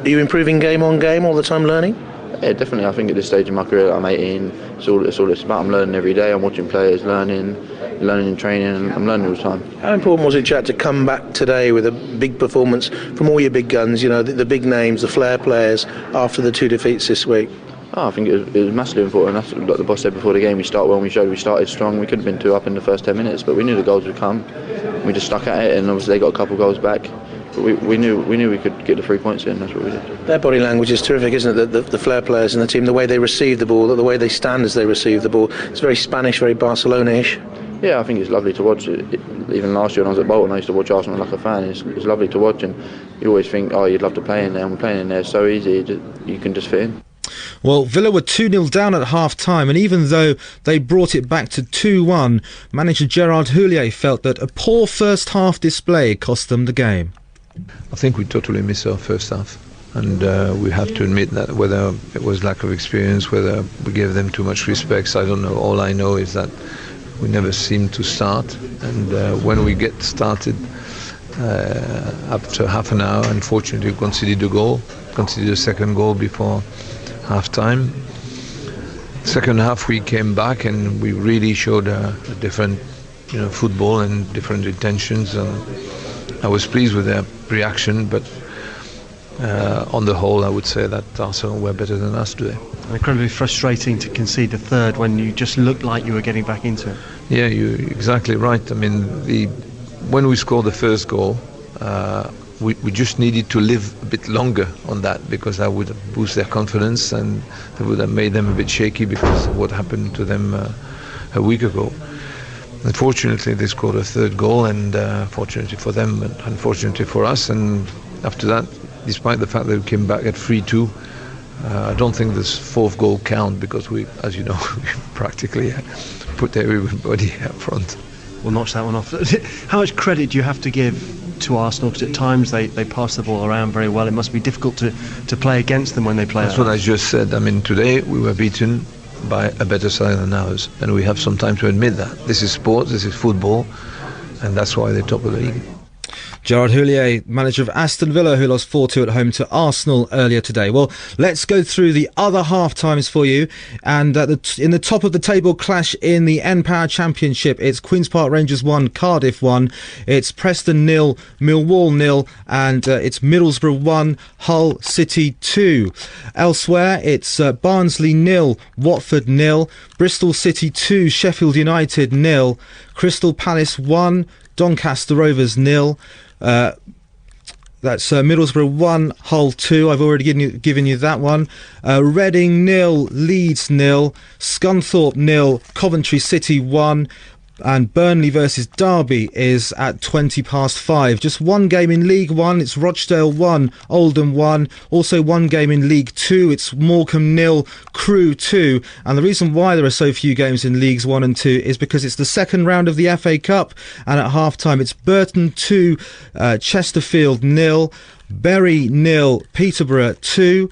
Are you improving game on game all the time, learning? Yeah, definitely. I think at this stage of my career, I'm 18. It's all it's about. I'm learning every day. I'm watching players, learning in training, and I'm learning all the time. How important was it, Jack, to come back today with a big performance from all your big guns? The big names, the flair players, after the 2 defeats this week. I think it was massively important. That's like the boss said before the game. We start well. We showed we started strong. We could have been 2 up in the first 10 minutes, but we knew the goals would come. We just stuck at it, and obviously they got a couple of goals back. we knew we could get the 3 points in. That's what we did. Their body language is terrific, isn't it? The flair players in the team, the way they receive the ball, the way they stand as they receive the ball. It's very Spanish, very Barcelona-ish. Yeah, I think it's lovely to watch. Even last year when I was at Bolton, I used to watch Arsenal like a fan. It's lovely to watch, and you always think, oh, you'd love to play in there. And we're playing in there, it's so easy. You can just fit in. Well, Villa were 2-0 down at half-time, and even though they brought it back to 2-1, manager Gerard Houllier felt that a poor first-half display cost them the game. I think we totally missed our first half, and we have to admit that whether it was lack of experience, whether we gave them too much respect, I don't know. All I know is that we never seem to start, and when we get started after half an hour, unfortunately we conceded the second goal before half-time. Second half we came back and we really showed a different football and different intentions, and I was pleased with their reaction, but on the whole I would say that Arsenal were better than us today. Incredibly frustrating to concede the third when you just looked like you were getting back into it. Yeah, you're exactly right. I mean, when we scored the first goal, we just needed to live a bit longer on that, because that would boost their confidence and that would have made them a bit shaky because of what happened to them a week ago. Unfortunately, they scored a third goal, and fortunately for them, but unfortunately for us. And after that, despite the fact that we came back at 3-2, I don't think this fourth goal count, because we, as you know, we practically put everybody up front. We'll notch that one off. How much credit do you have to give to Arsenal? Because at times they pass the ball around very well. It must be difficult to play against them when they play. That's what I just said. I mean, today we were beaten by a better side than ours, and we have some time to admit that. This is sport, this is football, and that's why they're top of the league. Gerard Houllier, manager of Aston Villa, who lost 4-2 at home to Arsenal earlier today. Well, let's go through the other half-times for you. And in the top of the table clash in the N-Power Championship, it's Queen's Park Rangers 1, Cardiff 1. It's Preston 0, Millwall 0, and it's Middlesbrough 1, Hull City 2. Elsewhere, it's Barnsley 0, Watford 0, Bristol City 2, Sheffield United 0, Crystal Palace 1, Doncaster Rovers 0. That's Middlesbrough 1, Hull 2. I've already given you that one. Reading 0, Leeds 0, Scunthorpe 0, Coventry City 1. And Burnley versus Derby is at 5:20. Just one game in League 1. It's Rochdale 1, Oldham 1. Also one game in League 2. It's Morecambe 0, Crewe 2. And the reason why there are so few games in Leagues 1 and 2 is because it's the second round of the FA Cup. And at half-time, it's Burton 2, Chesterfield 0, Bury 0, Peterborough 2.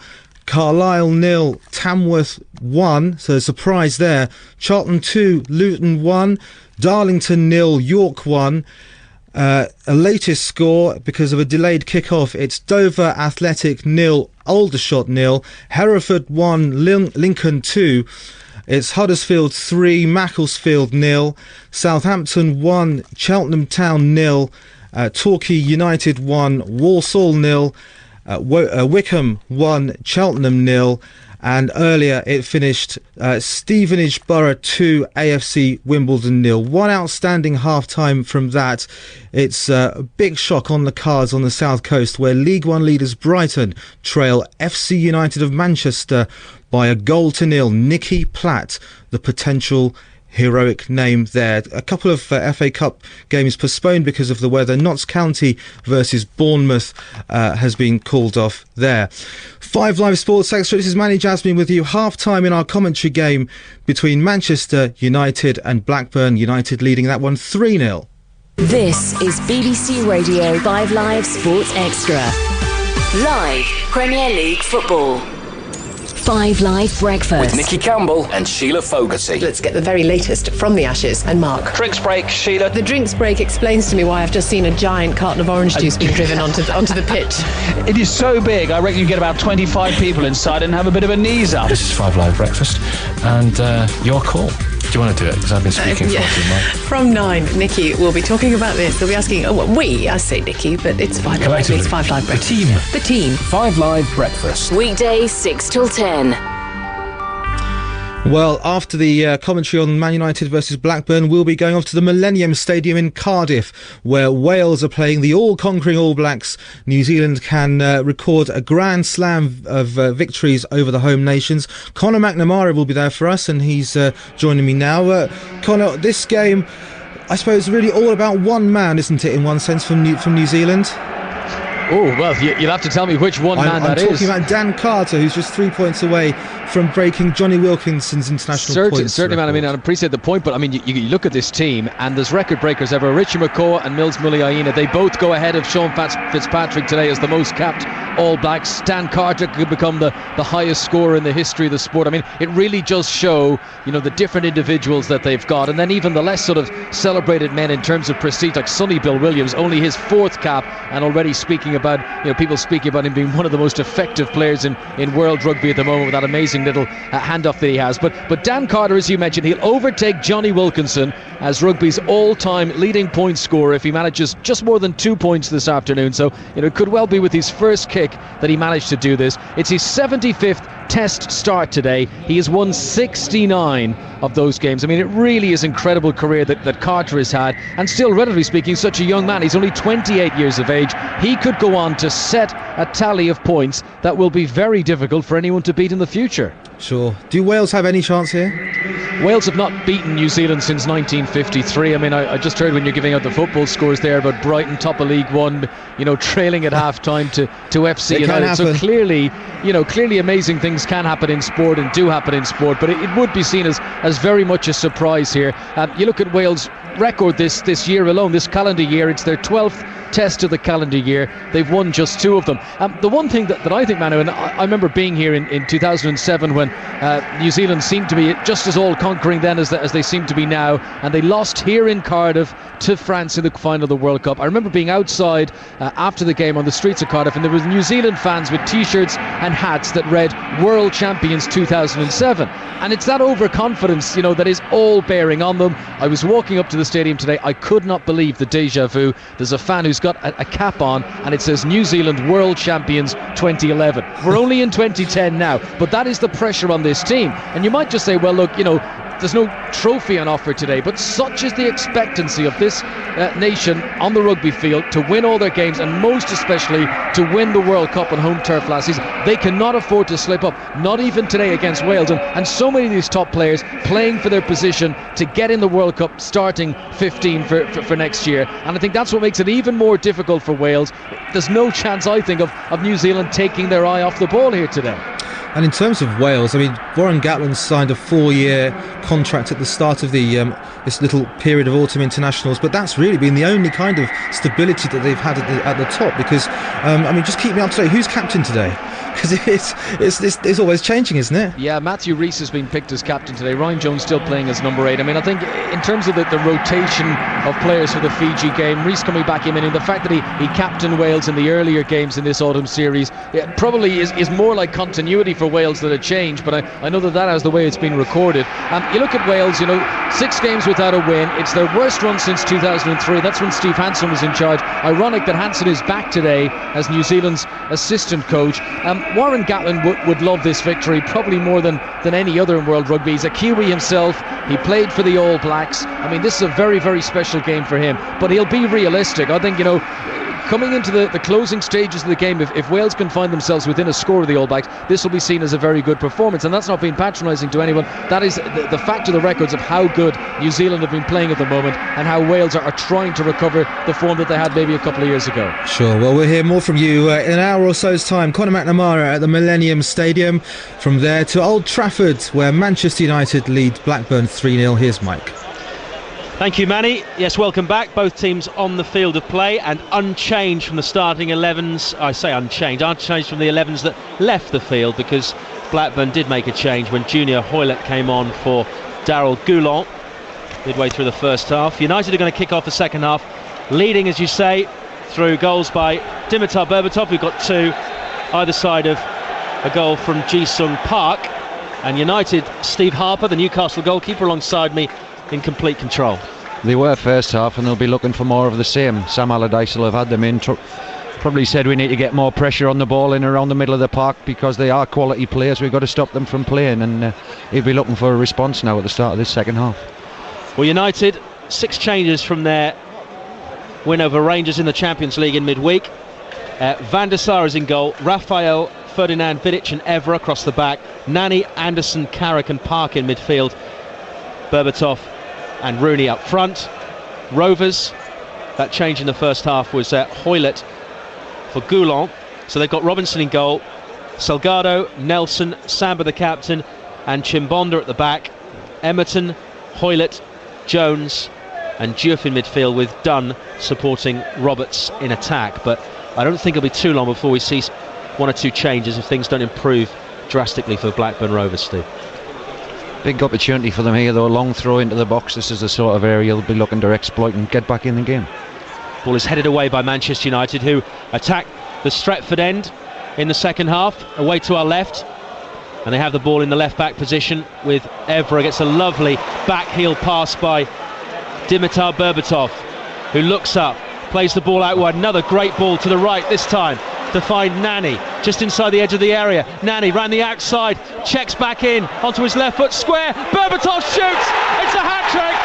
Carlisle 0, Tamworth 1, so a surprise there. Charlton 2, Luton 1, Darlington 0, York 1. A latest score, because of a delayed kick-off, it's Dover Athletic 0, Aldershot 0, Hereford 1, Lincoln 2. It's Huddersfield 3, Macclesfield 0, Southampton 1, Cheltenham Town 0, Torquay United 1, Walsall 0, Wickham 1, Cheltenham 0, and earlier it finished Stevenage Borough 2, AFC Wimbledon 0. One outstanding half-time from that. It's a big shock on the cards on the south coast, where League One leaders Brighton trail FC United of Manchester by 1-0. Nicky Platt, the potential heroic name there. A couple of FA Cup games postponed because of the weather. Notts County versus Bournemouth has been called off there. 5 Live Sports Extra. This is Manny Jasmine with you. Half-time in our commentary game between Manchester United and Blackburn. United leading that one 3-0. This is BBC Radio 5 Live Sports Extra. Live Premier League football. 5 Live Breakfast. With Nicky Campbell and Sheila Fogarty. Let's get the very latest from the Ashes. And Mark. Drinks break, Sheila. The drinks break explains to me why I've just seen a giant carton of orange juice being driven onto the pitch. It is so big, I reckon you get about 25 people inside and have a bit of a knees up. This is 5 Live Breakfast, and your call. Do you want to do it? Because I've been speaking for you, Mike. From 9, Nicky will be talking about this. They'll be asking, I say Nicky, but it's 5 Live. It's 5 Live Breakfast. The team. 5 Live Breakfast. Weekdays 6 till 10. Well, after the commentary on Man United versus Blackburn, we'll be going off to the Millennium Stadium in Cardiff, where Wales are playing the all-conquering All Blacks. New Zealand can record a grand slam of victories over the home nations. Conor McNamara will be there for us, and he's joining me now. Conor, this game, I suppose, really all about one man, isn't it, in one sense, from New Zealand? Oh, well, you'll have to tell me which one man that is. I'm talking about Dan Carter, who's just 3 points away from breaking Johnny Wilkinson's international points. Certainly, man. I mean, I appreciate the point, but I mean, you look at this team, and there's record breakers ever. Richie McCaw and Mills Muliaina, they both go ahead of Sean Fitzpatrick today as the most capped All Blacks. Dan Carter could become the highest scorer in the history of the sport. I mean, it really does show, the different individuals that they've got, and then even the less sort of celebrated men in terms of prestige, like Sonny Bill Williams, only his 4th cap, and already speaking about, people speaking about him being one of the most effective players in world rugby at the moment with that amazing little handoff that he has. But Dan Carter, as you mentioned, he'll overtake Johnny Wilkinson as rugby's all-time leading point scorer if he manages just more than 2 points this afternoon. So, it could well be with his first kick that he managed to do this. It's his 75th Test start today. He has won 69 of those games. I mean, it really is incredible career that Carter has had, and still, relatively speaking, such a young man. He's only 28 years of age. He could go on to set a tally of points that will be very difficult for anyone to beat in the future. Sure. Do Wales have any chance here? Wales have not beaten New Zealand since 1953. I mean, I just heard when you're giving out the football scores there about Brighton top of League One, trailing at half-time to FC United. So clearly amazing things can happen in sport and do happen in sport, but it would be seen as very much a surprise here. You look at Wales' record this year alone, this calendar year, it's their 12th Test of the calendar year. They've won just 2 of them. The one thing that I think, Manu, and I remember being here in 2007 when New Zealand seemed to be just as all-conquering then as they seem to be now, and they lost here in Cardiff to France in the final of the World Cup. I remember being outside after the game on the streets of Cardiff, and there was New Zealand fans with t-shirts and hats that read World Champions 2007, and it's that overconfidence that is all bearing on them. I was walking up to the stadium today, I could not believe the deja vu. There's a fan who's got a cap on and it says New Zealand World Champions 2011. We're only in 2010 now, but that is the pressure on this team. And you might just say, well, look, there's no trophy on offer today, but such is the expectancy of this nation on the rugby field to win all their games, and most especially to win the World Cup on home turf last season. They cannot afford to slip up, not even today against Wales, and so many of these top players playing for their position to get in the World Cup starting 15 for next year, and I think that's what makes it even more difficult for Wales. There's no chance, I think, of New Zealand taking their eye off the ball here today. And in terms of Wales, I mean, Warren Gatland signed a 4-year contract at the start of the this little period of autumn internationals, but that's really been the only kind of stability that they've had at the top, because, just keep me up to date. Who's captain today? Because it's always changing, isn't it? Yeah, Matthew Rees has been picked as captain today. Ryan Jones still playing as number 8. I mean, I think in terms of the rotation of players for the Fiji game, Rees coming back in, and the fact that he captained Wales in the earlier games in this autumn series, probably is more like continuity for Wales than a change, but I know that is the way it's been recorded. You look at Wales, 6 games without a win. It's their worst run since 2003. That's when Steve Hansen was in charge. Ironic that Hansen is back today as New Zealand's assistant coach. Warren Gatland would love this victory probably more than any other in world rugby. He's a Kiwi himself. He played for the All Blacks. I mean, this is a very, very special game for him, but he'll be realistic. I think, coming into the closing stages of the game, if Wales can find themselves within a score of the All Blacks, this will be seen as a very good performance, and that's not being patronising to anyone. That is the fact of the records of how good New Zealand have been playing at the moment, and how Wales are trying to recover the form that they had maybe a couple of years ago. Sure, well, we'll hear more from you in an hour or so's time. Conor McNamara at the Millennium Stadium. From there to Old Trafford, where Manchester United lead Blackburn 3-0. Here's Mike. Thank you, Manny. Yes, welcome back. Both teams on the field of play and unchanged from the starting 11s. I say unchanged from the 11s that left the field, because Blackburn did make a change when Junior Hoylett came on for Daryl Goulon midway through the first half. United are going to kick off the second half, leading, as you say, through goals by Dimitar Berbatov, who got 2 either side of a goal from Ji-Sung Park, and United, Steve Harper, the Newcastle goalkeeper, alongside me, in complete control. They were first half, and they'll be looking for more of the same. Sam Allardyce will have had them in probably said we need to get more pressure on the ball in around the middle of the park because they are quality players. We've got to stop them from playing, and he'll be looking for a response now at the start of this second half. Well, United, 6 changes from their win over Rangers in the Champions League in midweek. Van der Sar is in goal, Raphael, Ferdinand, Vidic and Evra across the back, Nani, Anderson, Carrick and Park in midfield, Berbatov and Rooney up front. Rovers, that change in the first half was Hoylett for Goulon. So they've got Robinson in goal, Salgado, Nelson, Samba the captain and Chimbonda at the back, Emerton, Hoylett, Jones and Diouf in midfield with Dunn supporting Roberts in attack. But I don't think it'll be too long before we see 1 or 2 changes if things don't improve drastically for Blackburn Rovers, Steve. Big opportunity for them here though, long throw into the box. This is the sort of area they'll be looking to exploit and get back in the game. Ball is headed away by Manchester United, who attack the Stretford end in the second half, away to our left, and they have the ball in the left back position with Evra. Gets a lovely back heel pass by Dimitar Berbatov, who looks up, plays the ball out wide, another great ball to the right this time to find Nani just inside the edge of the area. Nani ran the outside, checks back in onto his left foot square, Berbatov shoots, it's a hat-trick.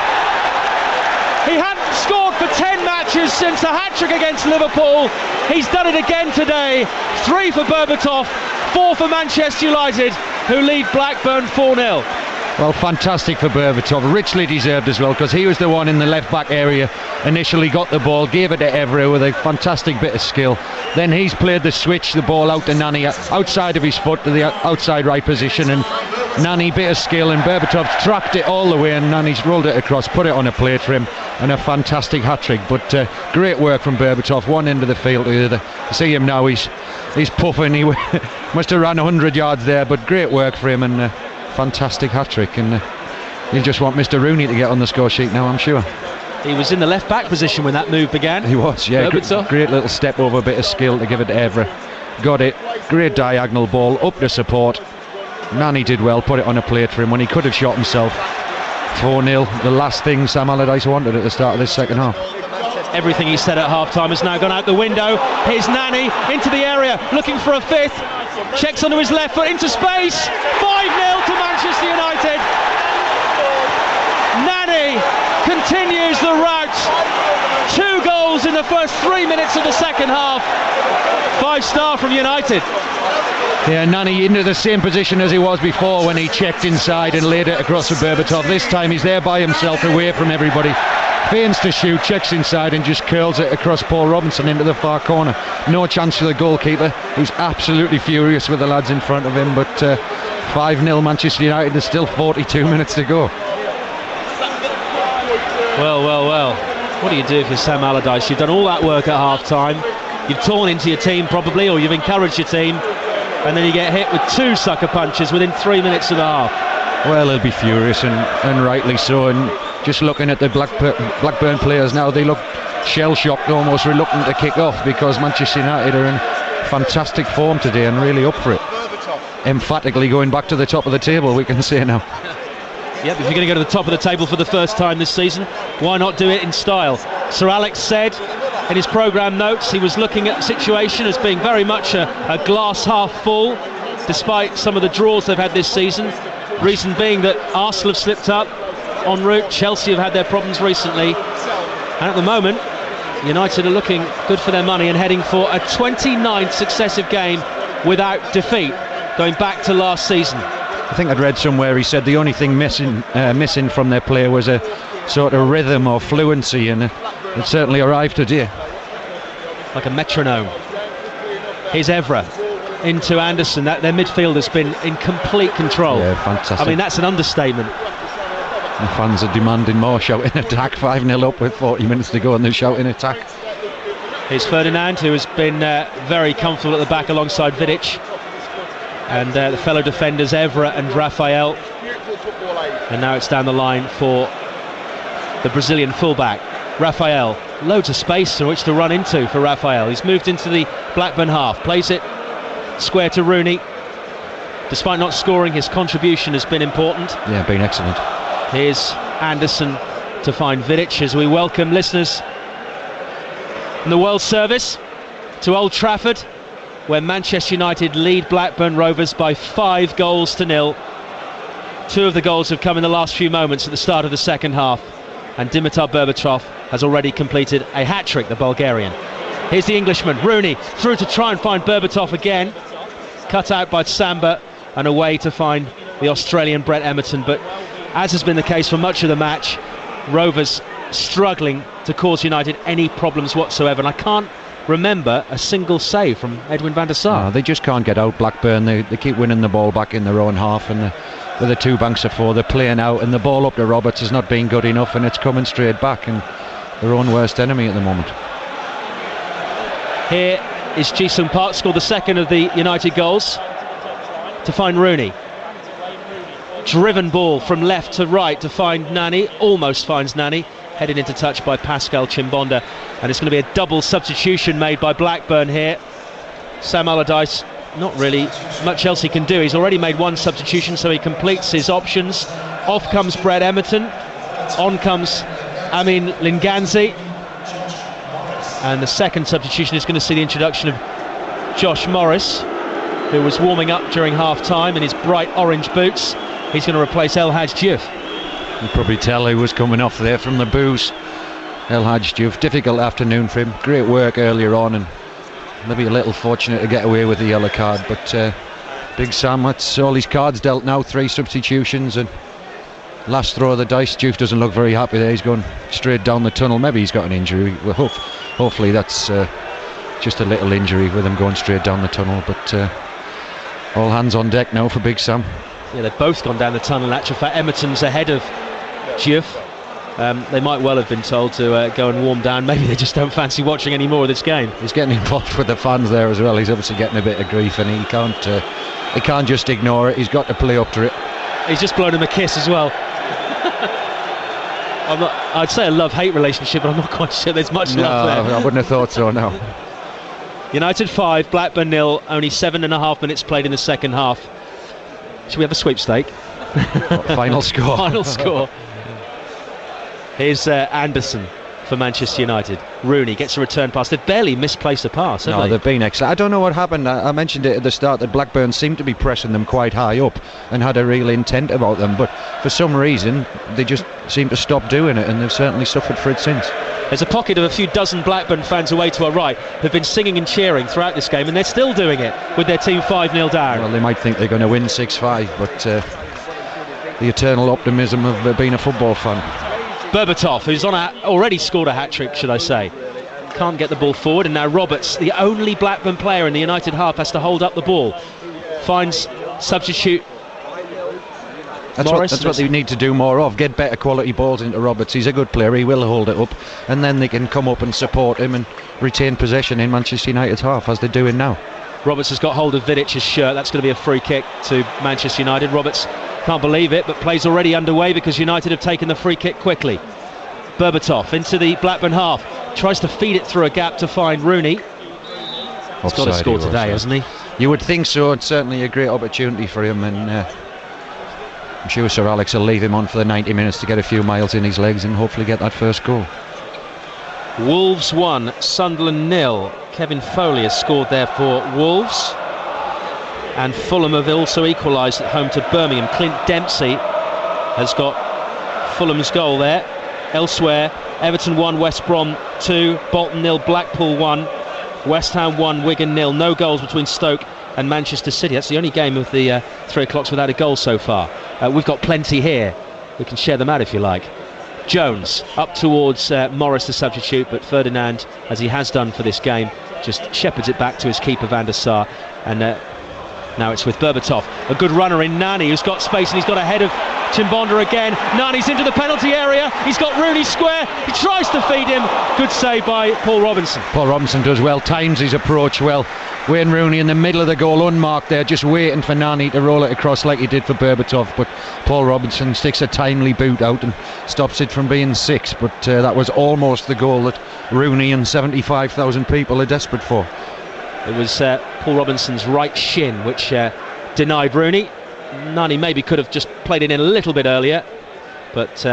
He hadn't scored for 10 matches since a hat-trick against Liverpool. He's done it again today. 3 for Berbatov, 4 for Manchester United, who lead Blackburn 4-0. Well, fantastic for Berbatov, richly deserved as well, because he was the one in the left back area, initially got the ball, gave it to Evra with a fantastic bit of skill. Then he's played the switch, the ball out to Nani, outside of his foot to the outside right position, and Nani, bit of skill, and Berbatov tracked it all the way, and Nani's rolled it across, put it on a plate for him, and a fantastic hat-trick. But great work from Berbatov, one end of the field to the other. See him now, he's puffing, he must have ran 100 yards there, but great work for him, and fantastic hat-trick, and he'll just want Mr. Rooney to get on the score sheet now, I'm sure. He was in the left back position when that move began. He was, yeah. Great little step over, bit of skill to give it to Evra. Got it, great diagonal ball up to support. Nani did well, put it on a plate for him when he could have shot himself. 4-0, the last thing Sam Allardyce wanted at the start of this second half. Everything he said at half-time has now gone out the window. Here's Nani into the area, looking for a fifth. Checks onto his left foot, into space. 5-0 to Manchester United. Nani continues the rout. 2 goals in the first 3 minutes of the second half. 5-star from United. Yeah, Nani into the same position as he was before when he checked inside and laid it across to Berbatov. This time he's there by himself, away from everybody. Feigns to shoot, checks inside and just curls it across Paul Robinson into the far corner. No chance for the goalkeeper, who's absolutely furious with the lads in front of him. But 5-0 Manchester United, there's still 42 minutes to go. Well. What do you do if you're Sam Allardyce? You've done all that work at half-time. You've torn into your team probably, or you've encouraged your team, and then you get hit with 2 sucker punches within 3 minutes of the half. Well, he'll be furious, and rightly so. And just looking at the Blackburn players now, they look shell-shocked, almost reluctant to kick off, because Manchester United are in fantastic form today and really up for it. Emphatically going back to the top of the table, we can say now. Yep, if you're going to go to the top of the table for the first time this season, why not do it in style? Sir Alex said in his programme notes he was looking at the situation as being very much a glass half full, despite some of the draws they've had this season. Reason being that Arsenal have slipped up en route, Chelsea have had their problems recently, and at the moment United are looking good for their money and heading for a 29th successive game without defeat, going back to last season. I think I'd read somewhere he said the only thing missing from their play was a sort of rhythm or fluency, and it certainly arrived today. Like a metronome. Here's Evra into Anderson. Their midfield has been in complete control. Yeah, fantastic. I mean, that's an understatement. The fans are demanding more shouting attack. 5-0 up with 40 minutes to go, and they're shouting attack. Here's Ferdinand, who has been very comfortable at the back alongside Vidic, and the fellow defenders Evra and Raphael. And now it's down the line for the Brazilian fullback Raphael. Loads of space in which to run into for Raphael. He's moved into the Blackburn half, plays it square to Rooney. Despite not scoring, his contribution has been important. Yeah, been excellent. Here's Anderson to find Vidic as we welcome listeners in the World Service to Old Trafford, where Manchester United lead Blackburn Rovers by 5-0. 2 of the goals have come in the last few moments at the start of the second half, and Dimitar Berbatov has already completed a hat-trick, the Bulgarian. Here's the Englishman, Rooney, through to try and find Berbatov again, cut out by Samba, and away to find the Australian Brett Emerton. But as has been the case for much of the match, Rovers struggling to cause United any problems whatsoever, and I can't remember a single save from Edwin van der Sar. No, they just can't get out, Blackburn. They keep winning the ball back in their own half, and with the 2 banks of 4, they're playing out, and the ball up to Roberts has not been good enough, and it's coming straight back, and their own worst enemy at the moment. Here is Ji-sung Park, scored the second of the United goals, to find Rooney. Driven ball from left to right to find Nani, almost finds Nani, headed into touch by Pascal Chimbonda, and it's going to be a double substitution made by Blackburn here. Sam Allardyce, not really much else he can do. He's already made 1 substitution, so he completes his options. Off comes Brett Emerton, on comes Amin Linganzi, and the second substitution is going to see the introduction of Josh Morris, who was warming up during half-time in his bright orange boots. He's going to replace El Hadj Diouf. You probably tell he was coming off there from the booze. El Hadj Diouf, difficult afternoon for him. Great work earlier on, and maybe a little fortunate to get away with the yellow card. But Big Sam, that's all his cards dealt now. 3 substitutions, and last throw of the dice. Diouf doesn't look very happy there. He's going straight down the tunnel. Maybe he's got an injury. Well, hopefully that's just a little injury with him going straight down the tunnel. But all hands on deck now for Big Sam. Yeah, they've both gone down the tunnel. In actual fact, Emerton's ahead of Diouf. They might well have been told to go and warm down. Maybe they just don't fancy watching any more of this game. He's getting involved with the fans there as well. He's obviously getting a bit of grief, and he can't just ignore it. He's got to play up to it. He's just blown him a kiss as well. I'd say a love-hate relationship, but I'm not quite sure there's much love there. I wouldn't have thought so, no. United 5, Blackburn 0, only 7.5 minutes played in the second half. Should we have a sweepstake? Final score. Final score. Here's Anderson for Manchester United. Rooney gets a return pass. They've barely misplaced a pass, have they? They've been excellent. I don't know what happened. I mentioned it at the start that Blackburn seemed to be pressing them quite high up and had a real intent about them, but for some reason they just seem to stop doing it, and they've certainly suffered for it since. There's a pocket of a few dozen Blackburn fans away to our right who've been singing and cheering throughout this game, and they're still doing it with their team 5-0 down. Well, they might think they're going to win 6-5, but the eternal optimism of being a football fan. Berbatov, who's already scored a hat-trick, should I say, can't get the ball forward, and now Roberts, the only Blackburn player in the United half, has to hold up the ball. Finds substitute Morris. That's what they need to do more of. Get better quality balls into Roberts. He's a good player. He will hold it up, and then they can come up and support him and retain possession in Manchester United's half, as they're doing now. Roberts has got hold of Vidic's shirt. That's going to be a free kick to Manchester United. Roberts can't believe it, but play's already underway because United have taken the free kick quickly. Berbatov into the Blackburn half, tries to feed it through a gap to find Rooney. He's got to score today, hasn't he? You would think so. It's certainly a great opportunity for him, and I'm sure Sir Alex will leave him on for the 90 minutes to get a few miles in his legs and hopefully get that first goal. Wolves 1, Sunderland 0. Kevin Foley has scored there for Wolves, and Fulham have also equalised at home to Birmingham. Clint Dempsey has got Fulham's goal there. Elsewhere, Everton 1, West Brom 2, Bolton 0, Blackpool 1, West Ham 1, Wigan 0. No goals between Stoke and Manchester City. That's the only game of the 3 o'clocks without a goal so far. We've got plenty here. We can share them out if you like. Jones up towards Morris, the substitute, but Ferdinand, as he has done for this game, just shepherds it back to his keeper Van der Sar, and now it's with Berbatov. A good runner in Nani, who's got space, and he's got ahead of Chimbonda again. Nani's into the penalty area. He's got Rooney square. He tries to feed him. Good save by Paul Robinson. Paul Robinson does well, times his approach well. Wayne Rooney in the middle of the goal, unmarked there, just waiting for Nani to roll it across like he did for Berbatov, but Paul Robinson sticks a timely boot out and stops it from being 6. But that was almost the goal that Rooney and 75,000 people are desperate for. It was Paul Robinson's right shin which denied Rooney. Nani maybe could have just played it in a little bit earlier, but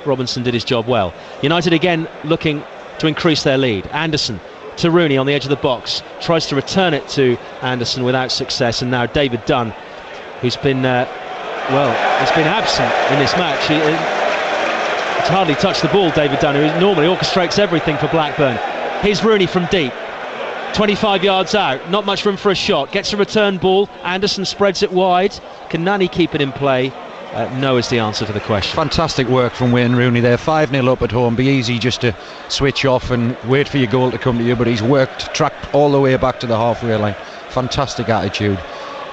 Robinson did his job well. United again looking to increase their lead. Anderson to Rooney on the edge of the box, tries to return it to Anderson without success, and now David Dunn, who's been he's been absent in this match. He's hardly touched the ball, David Dunn, who normally orchestrates everything for Blackburn. Here's Rooney from deep, 25 yards out, not much room for a shot, gets a return ball, Anderson spreads it wide. Can Nani keep it in play? No is the answer to the question. Fantastic work from Wayne Rooney there. 5-0 up at home. Be easy just to switch off and wait for your goal to come to you, but he's tracked all the way back to the halfway line. Fantastic attitude,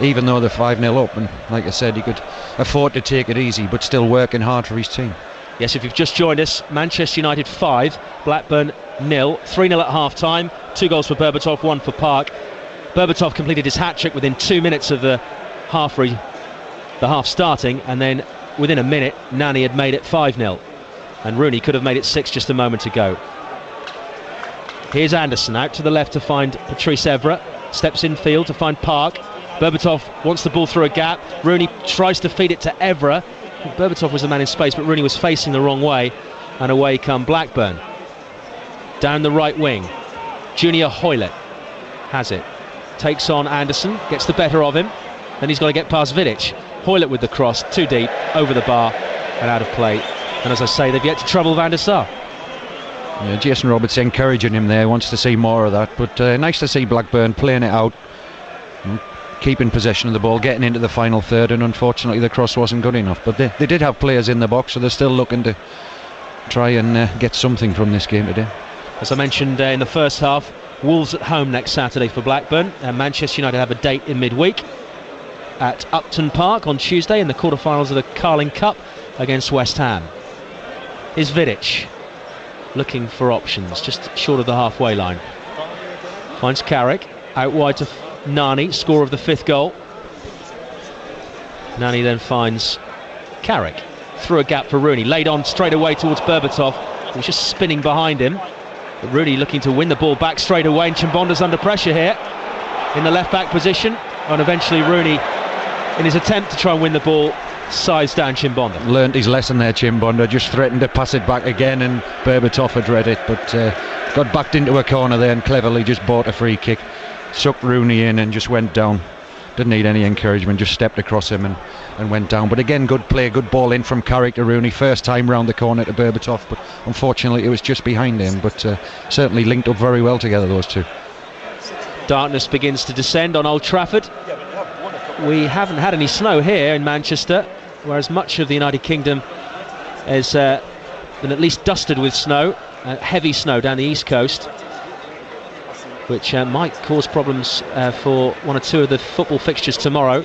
even though they're 5-0 up, and like I said, he could afford to take it easy, but still working hard for his team. Yes, if you've just joined us, Manchester United 5, Blackburn 0, 3-0 at half-time, 2 goals for Berbatov, 1 for Park. Berbatov completed his hat-trick within 2 minutes of the half starting, and then within a minute Nani had made it 5-0, and Rooney could have made it 6 just a moment ago. Here's Anderson out to the left to find Patrice Evra, steps in field to find Park. Berbatov wants the ball through a gap, Rooney tries to feed it to Evra. Berbatov was the man in space, but Rooney was facing the wrong way, and away come Blackburn. Down the right wing, Junior Hoylett has it, takes on Anderson, gets the better of him, then he's got to get past Vidic. Hoylett with the cross, too deep, over the bar and out of play. And as I say, they've yet to trouble Van der Sar. Yeah, Jason Roberts encouraging him there, wants to see more of that. But nice to see Blackburn playing it out, keeping possession of the ball, getting into the final third, and unfortunately the cross wasn't good enough. But they did have players in the box, so they're still looking to try and get something from this game today. As I mentioned in the first half, Wolves at home next Saturday for Blackburn, and Manchester United have a date in midweek at Upton Park on Tuesday in the quarter-finals of the Carling Cup against West Ham. Is Vidic looking for options just short of the halfway line. Finds Carrick out wide to Nani, scorer of the 5th goal. Nani then finds Carrick through a gap for Rooney, laid on straight away towards Berbatov, who's just spinning behind him, but Rooney looking to win the ball back straight away, and Chimbonda's under pressure here in the left back position, and eventually Rooney, in his attempt to try and win the ball, sized down Chimbonda. Learned his lesson there, Chimbonda, just threatened to pass it back again, and Berbatov had read it, but got backed into a corner there and cleverly just bought a free kick, sucked Rooney in and just went down. Didn't need any encouragement, just stepped across him and went down. But again, good play, good ball in from Carrick to Rooney, first time round the corner to Berbatov, but unfortunately it was just behind him, but certainly linked up very well together, those two. Darkness begins to descend on Old Trafford. We haven't had any snow here in Manchester, whereas much of the United Kingdom has been at least dusted with snow, heavy snow down the east coast, which might cause problems for one or two of the football fixtures tomorrow.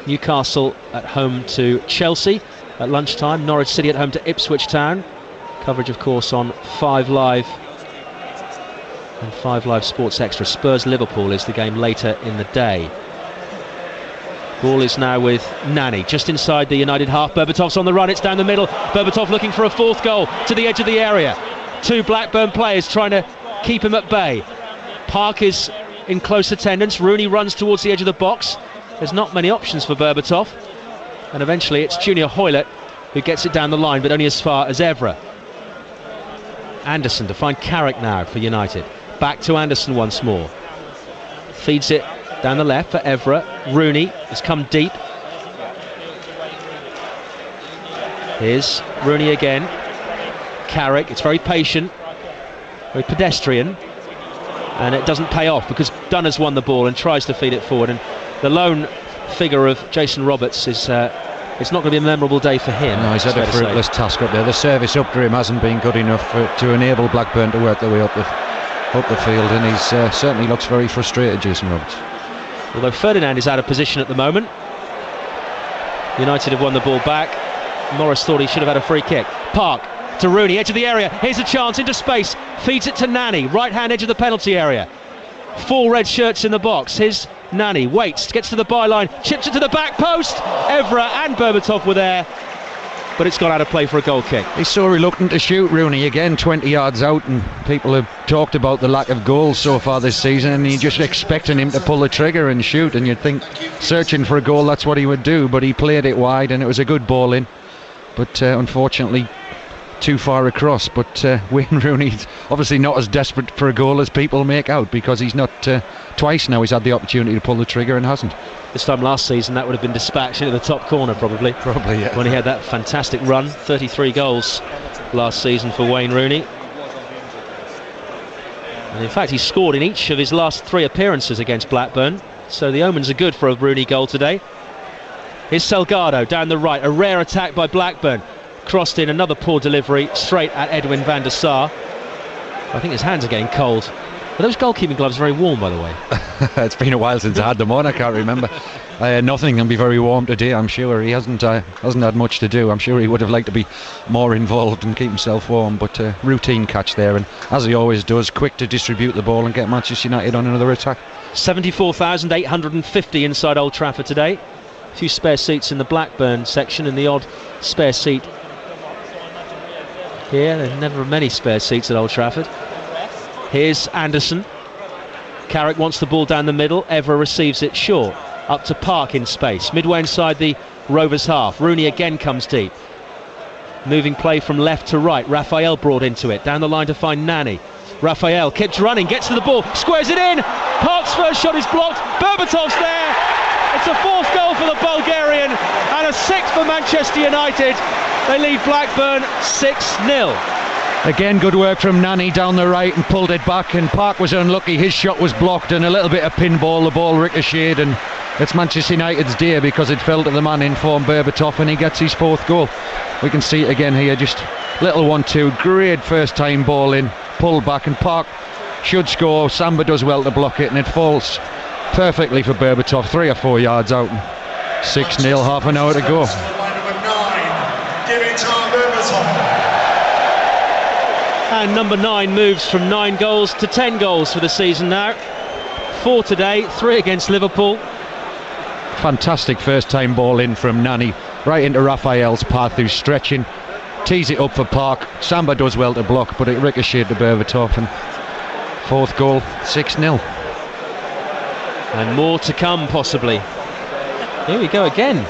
Newcastle at home to Chelsea at lunchtime, Norwich City at home to Ipswich Town. Coverage of course on 5 Live and 5 Live Sports Extra. Spurs Liverpool is the game later in the day. Ball is now with Nani, just inside the United half. Berbatov's on the run, it's down the middle. Berbatov looking for a 4th goal to the edge of the area. 2 Blackburn players trying to keep him at bay. Park is in close attendance. Rooney runs towards the edge of the box. There's not many options for Berbatov, and eventually it's Junior Hoylett who gets it down the line, but only as far as Evra. Anderson to find Carrick now for United. Back to Anderson once more. Feeds it down the left for Evra. Rooney has come deep. Here's Rooney again. Carrick, it's very patient, very pedestrian, and it doesn't pay off because Dunn has won the ball and tries to feed it forward, and the lone figure of Jason Roberts is it's not going to be a memorable day for him. No, he's had a fruitless task up there. The service up to him hasn't been good enough to enable Blackburn to work their way up the field, and he's certainly looks very frustrated, Jason Roberts. Although Ferdinand is out of position at the moment. United have won the ball back. Morris thought he should have had a free kick. Park to Rooney, edge of the area. Here's a chance into space. Feeds it to Nani, right hand edge of the penalty area. 4 red shirts in the box. Here's Nani, waits, gets to the byline, chips it to the back post. Evra and Berbatov were there, but it's gone out of play for a goal kick. He's so reluctant to shoot, Rooney, again 20 yards out, and people have talked about the lack of goals so far this season, and you're just expecting him to pull the trigger and shoot, and you'd think searching for a goal that's what he would do, but he played it wide and it was a good ball in, but unfortunately too far across, but Wayne Rooney's obviously not as desperate for a goal as people make out, because he's not twice now he's had the opportunity to pull the trigger and hasn't. This time last season that would have been dispatched into the top corner probably, yeah, when he had that fantastic run. 33 goals last season for Wayne Rooney, and in fact he scored in each of his last 3 appearances against Blackburn, so the omens are good for a Rooney goal today. Here's Salgado down the right, a rare attack by Blackburn, crossed in, another poor delivery straight at Edwin van der Sar. I think his hands are getting cold. Are those goalkeeping gloves very warm, by the way? It's been a while since I had them on, I can't remember. Nothing can be very warm today, I'm sure. He hasn't had much to do. I'm sure he would have liked to be more involved and keep himself warm, but routine catch there, and as he always does, quick to distribute the ball and get Manchester United on another attack. 74,850 inside Old Trafford today. A few spare seats in the Blackburn section and the odd spare seat here. There are never many spare seats at Old Trafford. Here's Anderson. Carrick wants the ball down the middle. Evra receives it short. Up to Park in space. Midway inside the Rovers half. Rooney again comes deep. Moving play from left to right. Raphael brought into it. Down the line to find Nani. Raphael keeps running, gets to the ball, squares it in. Park's first shot is blocked. Berbatov's there. It's a 4th goal for the Bulgarian and a 6th for Manchester United. They lead Blackburn 6-0. Again, good work from Nani down the right and pulled it back, and Park was unlucky. His shot was blocked and a little bit of pinball, the ball ricocheted, and it's Manchester United's day because it fell to the man in form, Berbatov, and he gets his 4th goal. We can see it again here, just little 1-2, great first time ball in, pulled back, and Park should score. Samba does well to block it, and it falls perfectly for Berbatov, 3 or 4 yards out. 6-0, half an hour to go. And number 9 moves from 9 goals to 10 goals for the season now. 4 today, 3 against Liverpool. Fantastic first time ball in from Nani, right into Raphael's path, who's stretching, tees it up for Park. Samba does well to block, but it ricocheted to Berbatov, and 4th goal, 6-0. And more to come possibly. Here we go again.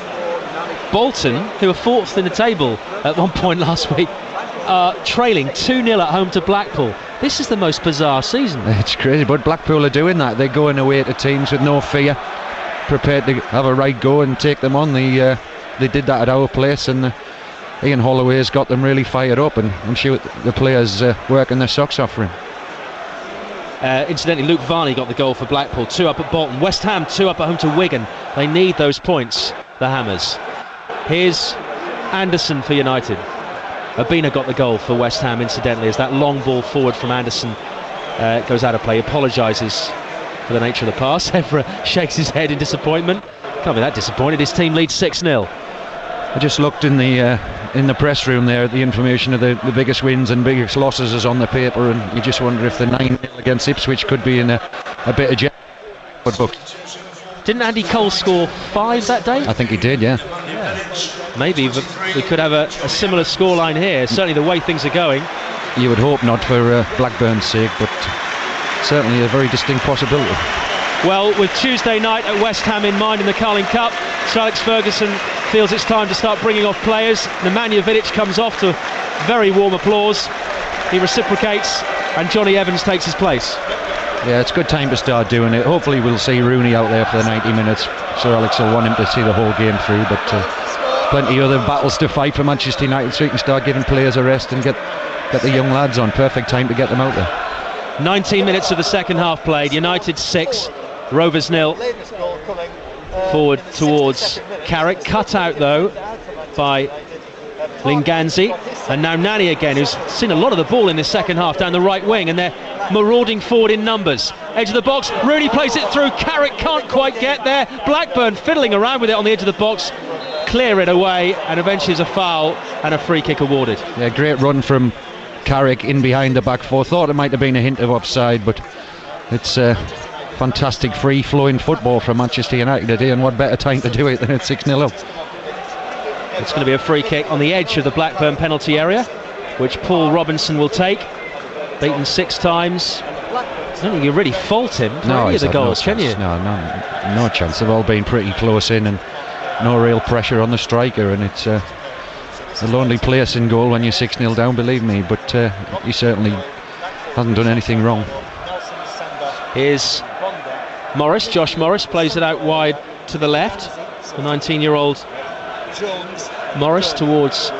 Bolton, who were 4th in the table at one point last week, trailing 2-0 at home to Blackpool. This is the most bizarre season. It's crazy, but Blackpool are doing that. They're going away to teams with no fear, prepared to have a right go and take them on. They did that at our place, and Ian Holloway's got them really fired up, and I'm sure the players working their socks off for him. Incidentally, Luke Varney got the goal for Blackpool. 2 up at Bolton. West Ham 2 up at home to Wigan. They need those points, the Hammers. Here's Anderson for United. Abina got the goal for West Ham, incidentally, as that long ball forward from Anderson goes out of play. He apologises for the nature of the pass. Evra shakes his head in disappointment. Can't be that disappointed. His team leads 6-0. I just looked in the press room there. The information of the biggest wins and biggest losses is on the paper, and you just wonder if the 9-0 against Ipswich could be in a bit of jet. Didn't Andy Cole score 5 that day? I think he did, yeah. Maybe we could have a similar scoreline here. Certainly the way things are going. You would hope not for Blackburn's sake, but certainly a very distinct possibility. Well, with Tuesday night at West Ham in mind in the Carling Cup, Sir Alex Ferguson feels it's time to start bringing off players. Nemanja Vidic comes off to very warm applause. He reciprocates, and Johnny Evans takes his place. Yeah, it's a good time to start doing it. Hopefully we'll see Rooney out there for the 90 minutes. Sir Alex will want him to see the whole game through, but plenty of other battles to fight for Manchester United, so he can start giving players a rest and get the young lads on. Perfect time to get them out there. 19 minutes of the second half played. United 6, Rovers 0. Forward towards Carrick, cut out though by Linganzi, and now Nani again, who's seen a lot of the ball in this second half down the right wing, and they're marauding forward in numbers. Edge of the box, Rooney plays it through, Carrick can't quite get there. Blackburn fiddling around with it on the edge of the box, clear it away, and eventually there's a foul and a free kick awarded. Yeah, great run from Carrick in behind the back four. Thought it might have been a hint of offside, but it's fantastic free-flowing football from Manchester United today, and what better time to do it than at 6-0 up. It's going to be a free kick on the edge of the Blackburn penalty area, which Paul Robinson will take. Beaten 6 times. I don't think you really fault him for any of the goals, can you? No chance. They've all been pretty close in, and no real pressure on the striker, and it's a lonely place in goal when you're 6-0 down, believe me, but he certainly hasn't done anything wrong. Here's Morris. Josh Morris plays it out wide to the left. The 19-year-old Morris towards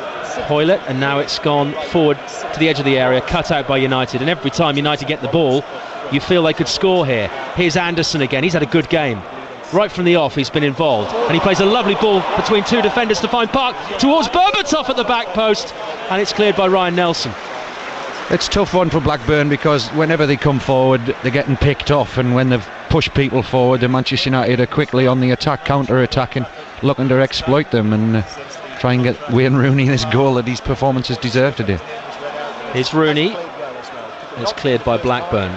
Hoylett, and now it's gone forward to the edge of the area, cut out by United. And every time United get the ball, you feel they could score here. Here's Anderson again. He's had a good game. Right from the off, he's been involved, and he plays a lovely ball between two defenders to find Park towards Berbatov at the back post, and it's cleared by Ryan Nelson. It's a tough one for Blackburn, because whenever they come forward, they're getting picked off, and when they've pushed people forward, the Manchester United are quickly on the attack, counter-attacking, looking to exploit them and try and get Wayne Rooney his goal that his performances deserve today. Here's Rooney. It's cleared by Blackburn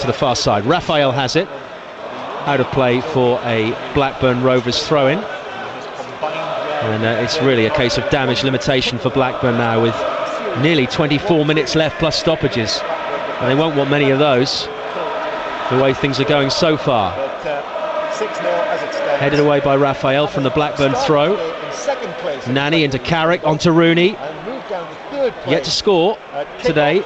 to the far side. Raphael has it. Out of play for a Blackburn Rovers throw-in. And it's really a case of damage limitation for Blackburn now, with nearly 24 minutes left plus stoppages. And they won't want many of those, the way things are going so far. Headed away by Raphael from the Blackburn throw. Nani into Carrick, onto Rooney. Yet to score today.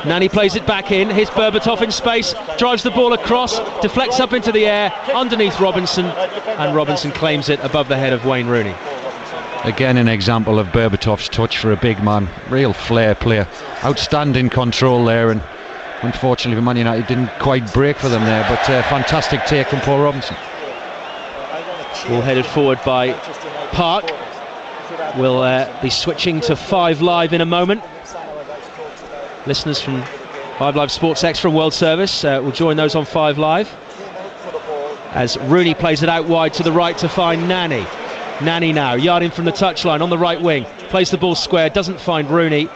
Nani plays it back in. Here's Berbatov in space, drives the ball across, deflects up into the air underneath Robinson, and Robinson claims it above the head of Wayne Rooney. Again, an example of Berbatov's touch for a big man. Real flair player, outstanding control there, and unfortunately for Man United didn't quite break for them there, but fantastic take from Paul Robinson. Ball headed forward by Park. We'll be switching to 5 Live in a moment. Listeners from 5 Live Sports Extra and World Service will join those on 5 Live, as Rooney plays it out wide to the right to find Nani. Nani now, yard in from the touchline on the right wing, plays the ball square, doesn't find Rooney,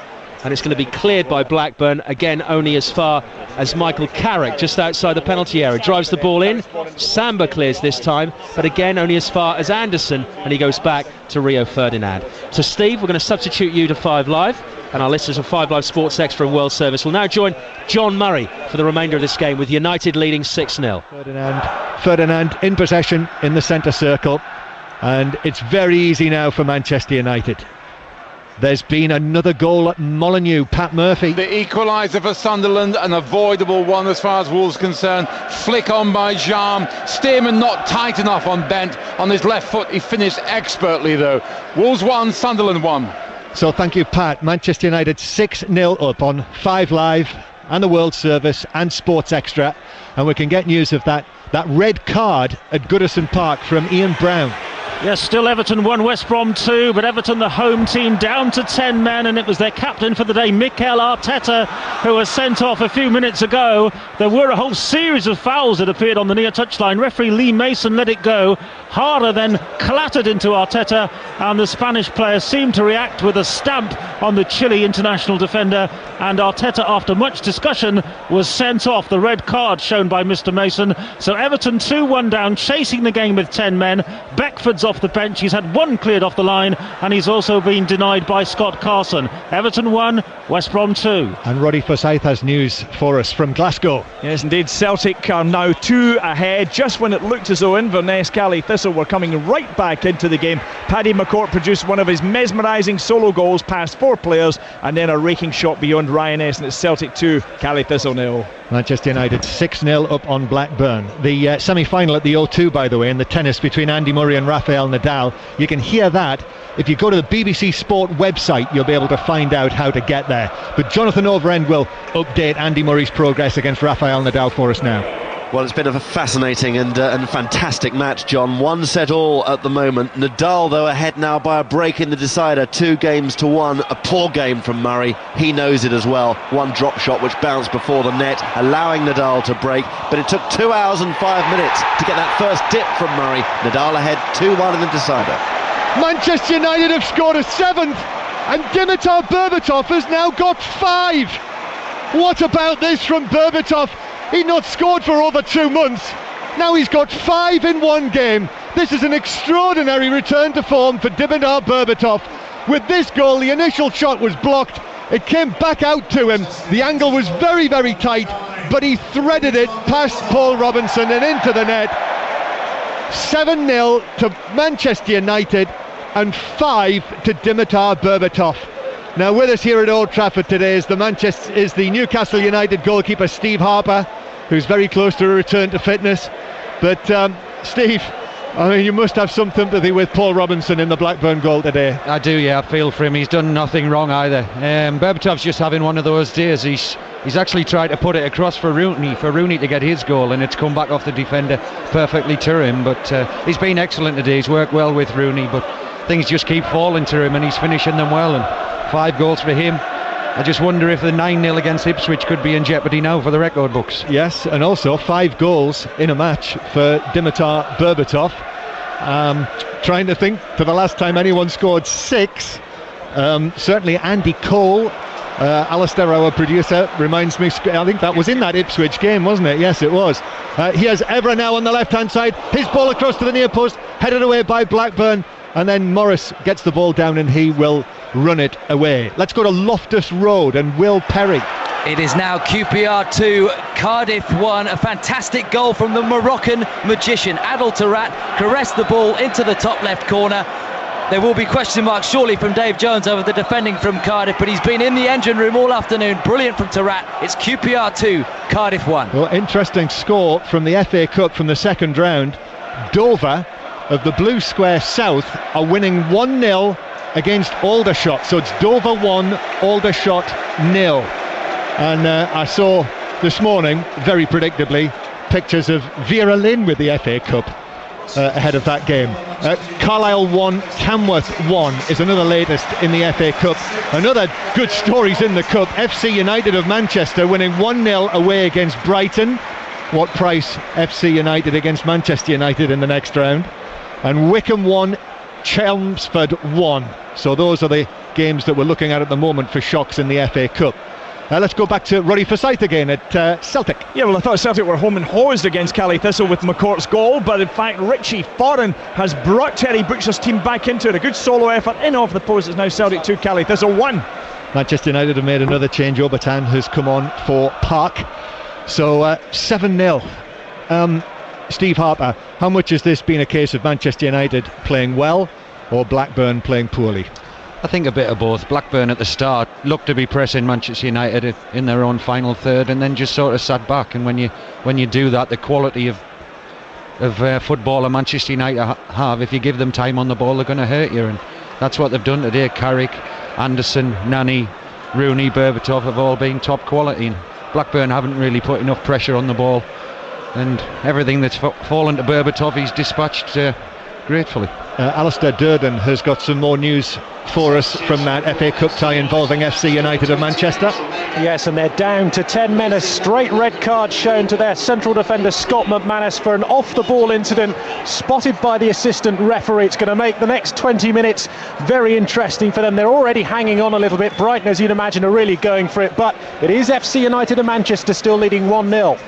and it's going to be cleared by Blackburn, again only as far as Michael Carrick, just outside the penalty area. Drives the ball in, Samba clears this time, but again only as far as Anderson, and he goes back to Rio Ferdinand. So Steve, we're going to substitute you to 5 Live, and our listeners of 5 Live Sports Extra and World Service will now join John Murray for the remainder of this game, with United leading 6-0. Ferdinand in possession in the centre circle, and it's very easy now for Manchester United. There's been another goal at Molineux. Pat Murphy. The equaliser for Sunderland, an avoidable one as far as Wolves concerned. Flick on by Jarm. Stearman not tight enough on Bent. On his left foot, he finished expertly though. Wolves 1, Sunderland 1. So thank you, Pat. Manchester United 6-0 up on 5 Live and the World Service and Sports Extra. And we can get news of that red card at Goodison Park from Ian Brown. Yes, still Everton 1, West Brom 2, but Everton, the home team, down to 10 men, and it was their captain for the day, Mikel Arteta, who was sent off a few minutes ago. There were a whole series of fouls that appeared on the near touchline. Referee Lee Mason let it go. Harder then clattered into Arteta, and the Spanish player seemed to react with a stamp on the Chile international defender, and Arteta, after much discussion, was sent off. The red card shown by Mr Mason. So Everton 2-1 down, chasing the game with 10 men. Beckford's off the bench, he's had one cleared off the line, and he's also been denied by Scott Carson. Everton 1, West Brom 2. And Roddy Forsyth has news for us from Glasgow. Yes indeed, Celtic are now 2 ahead, just when it looked as though Inverness Caley Thistle were coming right back into the game. Paddy McCourt produced one of his mesmerising solo goals past 4 players, and then a raking shot beyond Ryan S, and it's Celtic 2, Caley Thistle 0. Manchester United 6-0 up on Blackburn. The semi-final at the O2, by the way, in the tennis between Andy Murray and Rafael Nadal. You can hear that. If you go to the BBC Sport website, you'll be able to find out how to get there. But Jonathan Overend will update Andy Murray's progress against Rafael Nadal for us now. Well, it's been a fascinating and fantastic match, John. 1 set all at the moment. Nadal, though, ahead now by a break in the decider. 2-1. A poor game from Murray. He knows it as well. One drop shot which bounced before the net, allowing Nadal to break. But it took 2 hours and 5 minutes to get that first dip from Murray. Nadal ahead 2-1 in the decider. Manchester United have scored a 7th, and Dimitar Berbatov has now got 5. What about this from Berbatov? He'd not scored for over 2 months. Now he's got 5 in one game. This is an extraordinary return to form for Dimitar Berbatov. With this goal, the initial shot was blocked. It came back out to him. The angle was very, very tight, but he threaded it past Paul Robinson and into the net. 7-0 to Manchester United. and 5 to Dimitar Berbatov. Now with us here at Old Trafford today is the Newcastle United goalkeeper Steve Harper, who's very close to a return to fitness. But Steve, I mean, you must have some sympathy with Paul Robinson in the Blackburn goal today. I do, yeah. I feel for him. He's done nothing wrong either. Berbatov's just having one of those days. He's actually tried to put it across for Rooney to get his goal, and it's come back off the defender perfectly to him. But he's been excellent today. He's worked well with Rooney, but things just keep falling to him, and he's finishing them well. And 5 goals for him. I just wonder if the 9-0 against Ipswich could be in jeopardy now for the record books. Yes, and also 5 goals in a match for Dimitar Berbatov. Trying to think to the last time anyone scored 6. Certainly Andy Cole, Alistair, our producer, reminds me, I think that was in that Ipswich game, wasn't it? Yes, it was. He has Evra now on the left-hand side. His ball across to the near post, headed away by Blackburn. And then Morris gets the ball down and he will run it away. Let's go to Loftus Road and Will Perry. It is now QPR 2, Cardiff 1. A fantastic goal from the Moroccan magician. Adel Taarabt caressed the ball into the top left corner. There will be question marks surely from Dave Jones over the defending from Cardiff, but he's been in the engine room all afternoon. Brilliant from Taarabt. It's QPR 2, Cardiff 1. Well, interesting score from the FA Cup from the second round. Dover of the Blue Square South are winning 1-0 against Aldershot. So it's Dover 1, Aldershot 0. And I saw this morning, very predictably, pictures of Vera Lynn with the FA Cup ahead of that game. Carlisle 1, Tamworth 1 is another latest in the FA Cup. Another good stories in the Cup. FC United of Manchester winning 1-0 away against Brighton. What price FC United against Manchester United in the next round? And Wycombe 1, Chelmsford 1. So those are the games that we're looking at the moment for shocks in the FA Cup. Let's go back to Ruddy Forsyth again at Celtic. Yeah, well, I thought Celtic were home and hosed against Cali Thistle with McCourt's goal, but in fact Richie Foran has brought Terry Butcher's team back into it. A good solo effort in off the post. It's now Celtic 2, Cali Thistle 1. Manchester United have made another change. Obertan has come on for Park. So 7-0. Steve Harper, how much has this been a case of Manchester United playing well or Blackburn playing poorly? I think a bit of both. Blackburn at the start looked to be pressing Manchester United in their own final third, and then just sort of sat back. And when you do that, the quality of footballer Manchester United have, if you give them time on the ball, they're going to hurt you. And that's what they've done today. Carrick, Anderson, Nani, Rooney, Berbatov have all been top quality. And Blackburn haven't really put enough pressure on the ball. And everything that's fallen to Berbatov, he's dispatched gratefully. Alistair Durden has got some more news for us from that FA Cup tie involving FC United of Manchester. Yes, and they're down to 10 men. A straight red card shown to their central defender Scott McManus for an off-the-ball incident spotted by the assistant referee. It's going to make the next 20 minutes very interesting for them. They're already hanging on a little bit. Brighton, as you'd imagine, are really going for it, but it is FC United of Manchester still leading 1-0.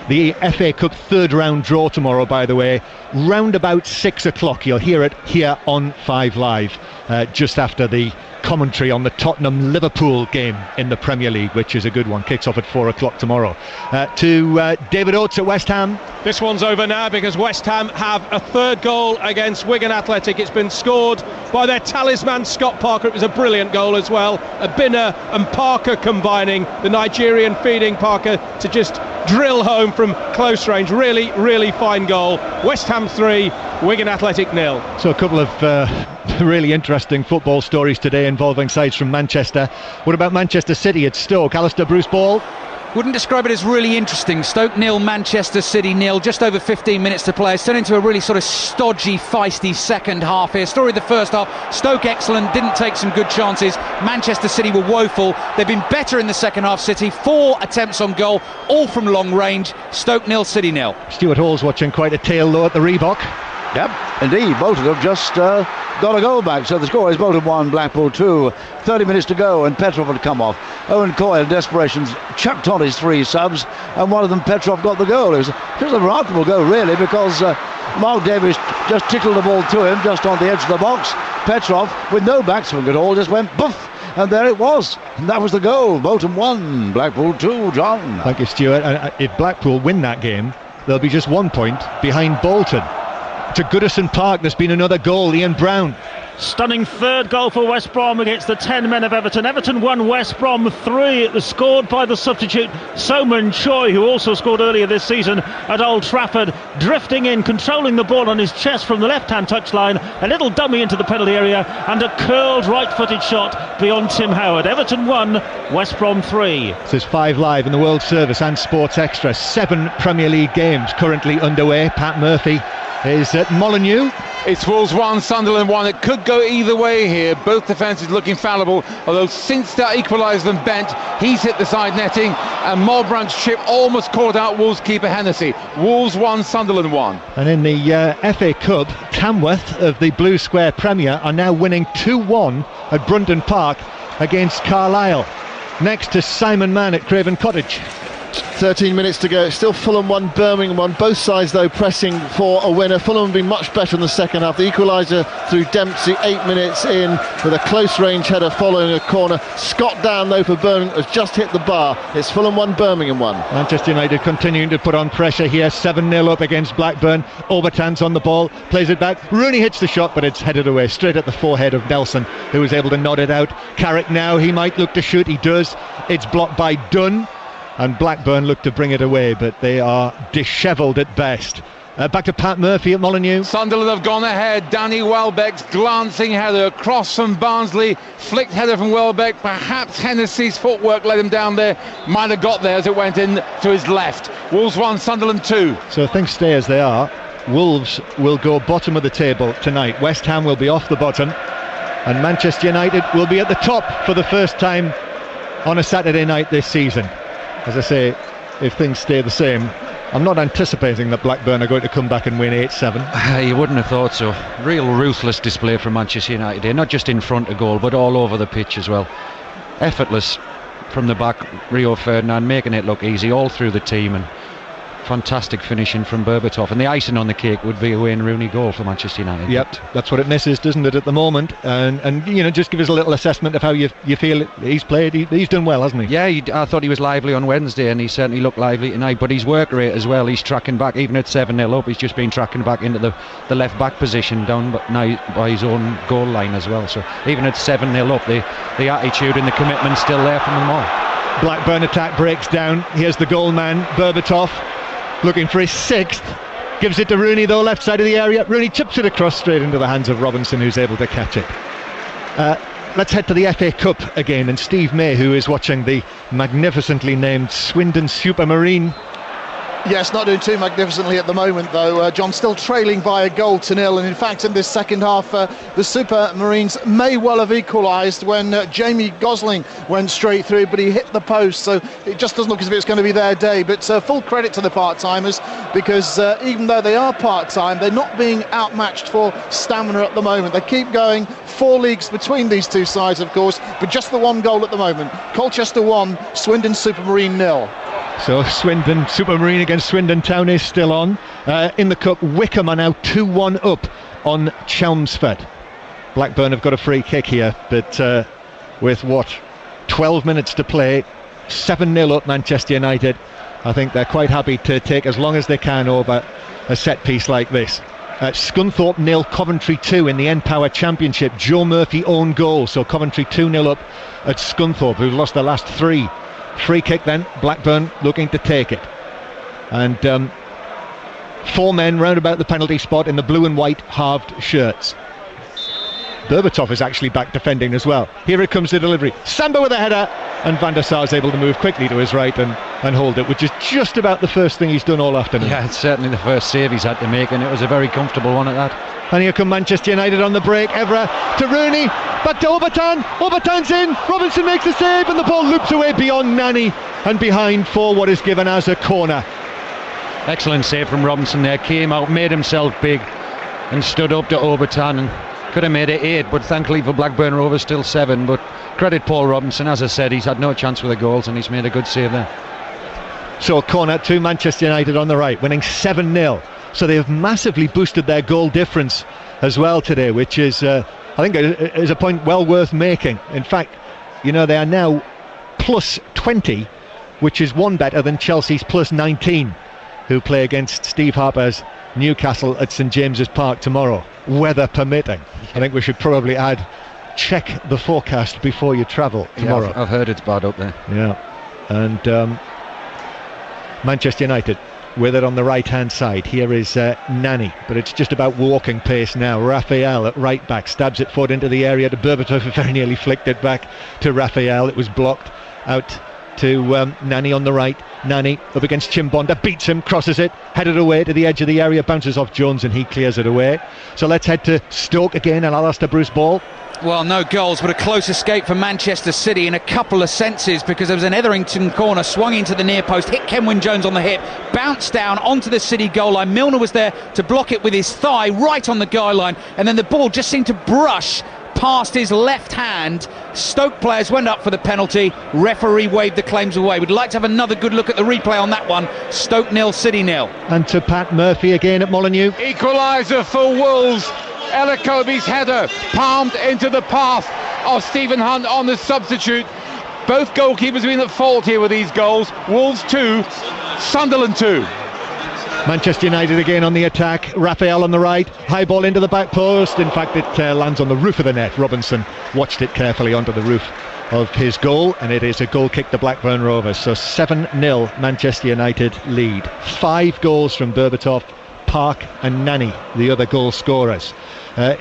The FA Cup third round draw tomorrow, by the way, round about 6 o'clock. You'll hear it here on 5 Live, just after the commentary on the Tottenham-Liverpool game in the Premier League, which is a good one. Kicks off at 4 o'clock tomorrow. To David Oates at West Ham. This one's over now because West Ham have a third goal against Wigan Athletic. It's been scored by their talisman Scott Parker. It was a brilliant goal as well. Abina and Parker combining, the Nigerian feeding Parker to just drill home from close range. Really, really fine goal. West Ham 3, Wigan Athletic 0. So a couple of really interesting football stories today involving sides from Manchester. What about Manchester City at Stoke? Alistair Bruce Ball. Wouldn't describe it as really interesting. Stoke 0, Manchester City 0, just over 15 minutes to play. It's turned into a really sort of stodgy, feisty second half here. Story of the first half, Stoke excellent, didn't take some good chances. Manchester City were woeful. They've been better in the second half. City, 4 attempts on goal, all from long range. Stoke 0, City 0. Stuart Hall's watching quite a tail though at the Reebok. Yep, indeed, Bolton have just got a goal back, so the score is Bolton 1, Blackpool 2. 30 minutes to go and Petrov had come off. Owen Coyle in desperation chucked on his 3 subs, and one of them, Petrov, got the goal. It was a remarkable goal really, because Mark Davies just tickled the ball to him just on the edge of the box. Petrov, with no backswing at all, just went poof, and there it was, and that was the goal. Bolton 1, Blackpool 2. John. Thank you, Stuart. And if Blackpool win that game, they'll be just 1 point behind Bolton. To Goodison Park, there's been another goal. Ian Brown Stunning third goal for West Brom against the 10 men of Everton. Everton 1, West Brom 3. It was scored by the substitute So-Min Choi, who also scored earlier this season at Old Trafford. Drifting in, controlling the ball on his chest from the left-hand touchline. A little dummy into the penalty area and a curled right-footed shot beyond Tim Howard. Everton 1, West Brom 3. This is 5 Live in the World Service and Sports Extra. 7 Premier League games currently underway. Pat Murphy is at Molineux. It's Wolves 1, Sunderland 1. It could go either way here. Both defences looking fallible, although since that equalised and bent, he's hit the side netting, and Mulbrandt's chip almost caught out Wolves keeper Hennessy. Wolves 1, Sunderland 1. And in the FA Cup, Tamworth of the Blue Square Premier are now winning 2-1 at Brunton Park against Carlisle. Next to Simon Mann at Craven Cottage. 13 minutes to go. Still Fulham 1, Birmingham 1. Both sides though pressing for a winner. Fulham have been much better in the second half. The equaliser through Dempsey 8 minutes in with a close range header following a corner. Scott down though for Birmingham has just hit the bar. It's Fulham 1, Birmingham 1. Manchester United continuing to put on pressure here. 7-0 up against Blackburn. Obertan's on the ball, plays it back. Rooney hits the shot, but it's headed away straight at the forehead of Nelson, who was able to nod it out. Carrick now, he might look to shoot. He does. It's blocked by Dunn. And Blackburn look to bring it away, but they are dishevelled at best. Back to Pat Murphy at Molineux. Sunderland have gone ahead. Danny Welbeck's glancing header across from Barnsley, flicked header from Welbeck. Perhaps Hennessy's footwork let him down there. Might have got there as it went in to his left. Wolves 1, Sunderland 2. So things stay as they are. Wolves will go bottom of the table tonight. West Ham will be off the bottom, and Manchester United will be at the top for the first time on a Saturday night this season. As I say, if things stay the same, I'm not anticipating that Blackburn are going to come back and win 8-7. You wouldn't have thought so. Real ruthless display from Manchester United here, not just in front of goal, but all over the pitch as well. Effortless from the back, Rio Ferdinand making it look easy all through the team, and fantastic finishing from Berbatov, and the icing on the cake would be a Wayne Rooney goal for Manchester United. Yep, that's what it misses, doesn't it, at the moment? And you know, just give us a little assessment of how you feel he's played. He's done well, hasn't he? Yeah, I thought he was lively on Wednesday, and he certainly looked lively tonight, but his work rate as well, he's tracking back, even at 7-0 up, he's just been tracking back into the left back position down now by his own goal line as well. So even at 7-0 up, the attitude and the commitment still there from them all. Blackburn attack breaks down. Here's the goal man, Berbatov, looking for his 6th, gives it to Rooney though, left side of the area. Rooney chips it across straight into the hands of Robinson, who's able to catch it. Let's head to the FA Cup again, and Steve May, who is watching the magnificently named Swindon Supermarine. Yes, not doing too magnificently at the moment though. John still trailing by 1-0, and in fact in this second half the Supermarines may well have equalised when Jamie Gosling went straight through, but he hit the post, so it just doesn't look as if it's going to be their day. But full credit to the part-timers, because even though they are part-time, they're not being outmatched for stamina at the moment. They keep going. 4 leagues between these two sides, of course, but just the 1 goal at the moment. Colchester 1, Swindon Supermarine 0. So Swindon Supermarine against Swindon Town is still on. In the Cup, Wickham are now 2-1 up on Chelmsford. Blackburn have got a free kick here, but with 12 minutes to play, 7-0 up Manchester United. I think they're quite happy to take as long as they can over a set piece like this. Scunthorpe 0, Coventry 2 in the N-Power Championship. Joe Murphy own goal, so Coventry 2-0 up at Scunthorpe, who've lost their last 3. Free kick then, Blackburn looking to take it. And 4 men round about the penalty spot in the blue and white halved shirts. Berbatov is actually back defending as well. Here it comes, the delivery. Samba with a header, and Van der Sar is able to move quickly to his right and hold it, which is just about the first thing he's done all afternoon. Yeah, it's certainly the first save he's had to make, and it was a very comfortable one at that. And here come Manchester United on the break. Evra to Rooney, back to Obertan. Obertan's in, Robinson makes the save, and the ball loops away beyond Nani and behind for what is given as a corner. Excellent save from Robinson there, came out, made himself big and stood up to Obertan, and could have made it 8, but thankfully for Blackburn Rovers still 7. But credit Paul Robinson, as I said, he's had no chance with the goals, and he's made a good save there. So corner to Manchester United on the right, winning 7-0. So they have massively boosted their goal difference as well today, which is I think is a point well worth making. In fact, you know, they are now plus 20, which is 1 better than Chelsea's plus 19. who play against Steve Harper's Newcastle at St James's Park tomorrow, weather permitting. I think we should probably add, check the forecast before you travel tomorrow. Yeah, I've heard it's bad up there. Yeah, and Manchester United with it on the right hand side. Here is Nani, but it's just about walking pace now. Raphael at right back stabs it forward into the area to Berbatov, who very nearly flicked it back to Raphael. It was blocked out to Nani on the right. Nani up against Chimbonda, beats him, crosses it, headed away to the edge of the area, bounces off Jones and he clears it away. So let's head to Stoke again and Alistair Bruce ball. Well, no goals, but a close escape for Manchester City in a couple of senses, because there was an Etherington corner, swung into the near post, hit Kenwyne Jones on the hip, bounced down onto the City goal line. Milner was there to block it with his thigh right on the goal line, and then the ball just seemed to brush past his left hand. Stoke players went up for the penalty. Referee waved the claims away. We'd like to have another good look at the replay on that one. Stoke 0, City 0. And to Pat Murphy again at Molineux. Equaliser for Wolves. Elakobi's header palmed into the path of Stephen Hunt on the substitute. Both goalkeepers have been at fault here with these goals. Wolves 2, Sunderland 2. Manchester United again on the attack. Raphael on the right, high ball into the back post. In fact, it lands on the roof of the net. Robinson watched it carefully onto the roof of his goal, and it is a goal kick to Blackburn Rovers. So 7-0 Manchester United lead. 5 goals from Berbatov, Park and Nani, the other goal scorers.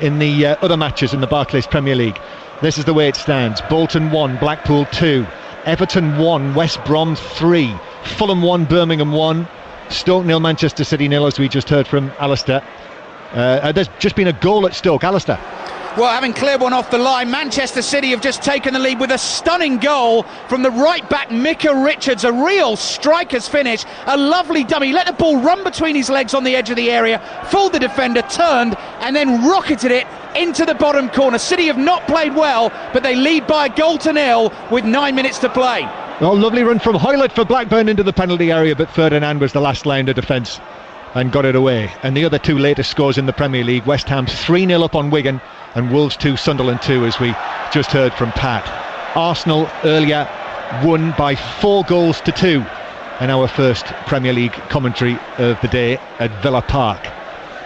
In the other matches in the Barclays Premier League, this is the way it stands. Bolton 1, Blackpool 2, Everton 1, West Brom 3, Fulham 1, Birmingham 1, Stoke 0, Manchester City 0, as we just heard from Alistair. There's just been a goal at Stoke. Alistair. Well, having cleared one off the line, Manchester City have just taken the lead with a stunning goal from the right back Micah Richards. A real striker's finish, a lovely dummy. Let the ball run between his legs on the edge of the area, fooled the defender, turned and then rocketed it into the bottom corner. City have not played well, but they lead by a goal to 0 with 9 minutes to play. Well, lovely run from Hoylett for Blackburn into the penalty area, but Ferdinand was the last line of defence and got it away. And the other 2 latest scores in the Premier League, West Ham 3-0 up on Wigan and Wolves 2, Sunderland 2, as we just heard from Pat. Arsenal earlier won by 4 goals to 2 in our first Premier League commentary of the day at Villa Park.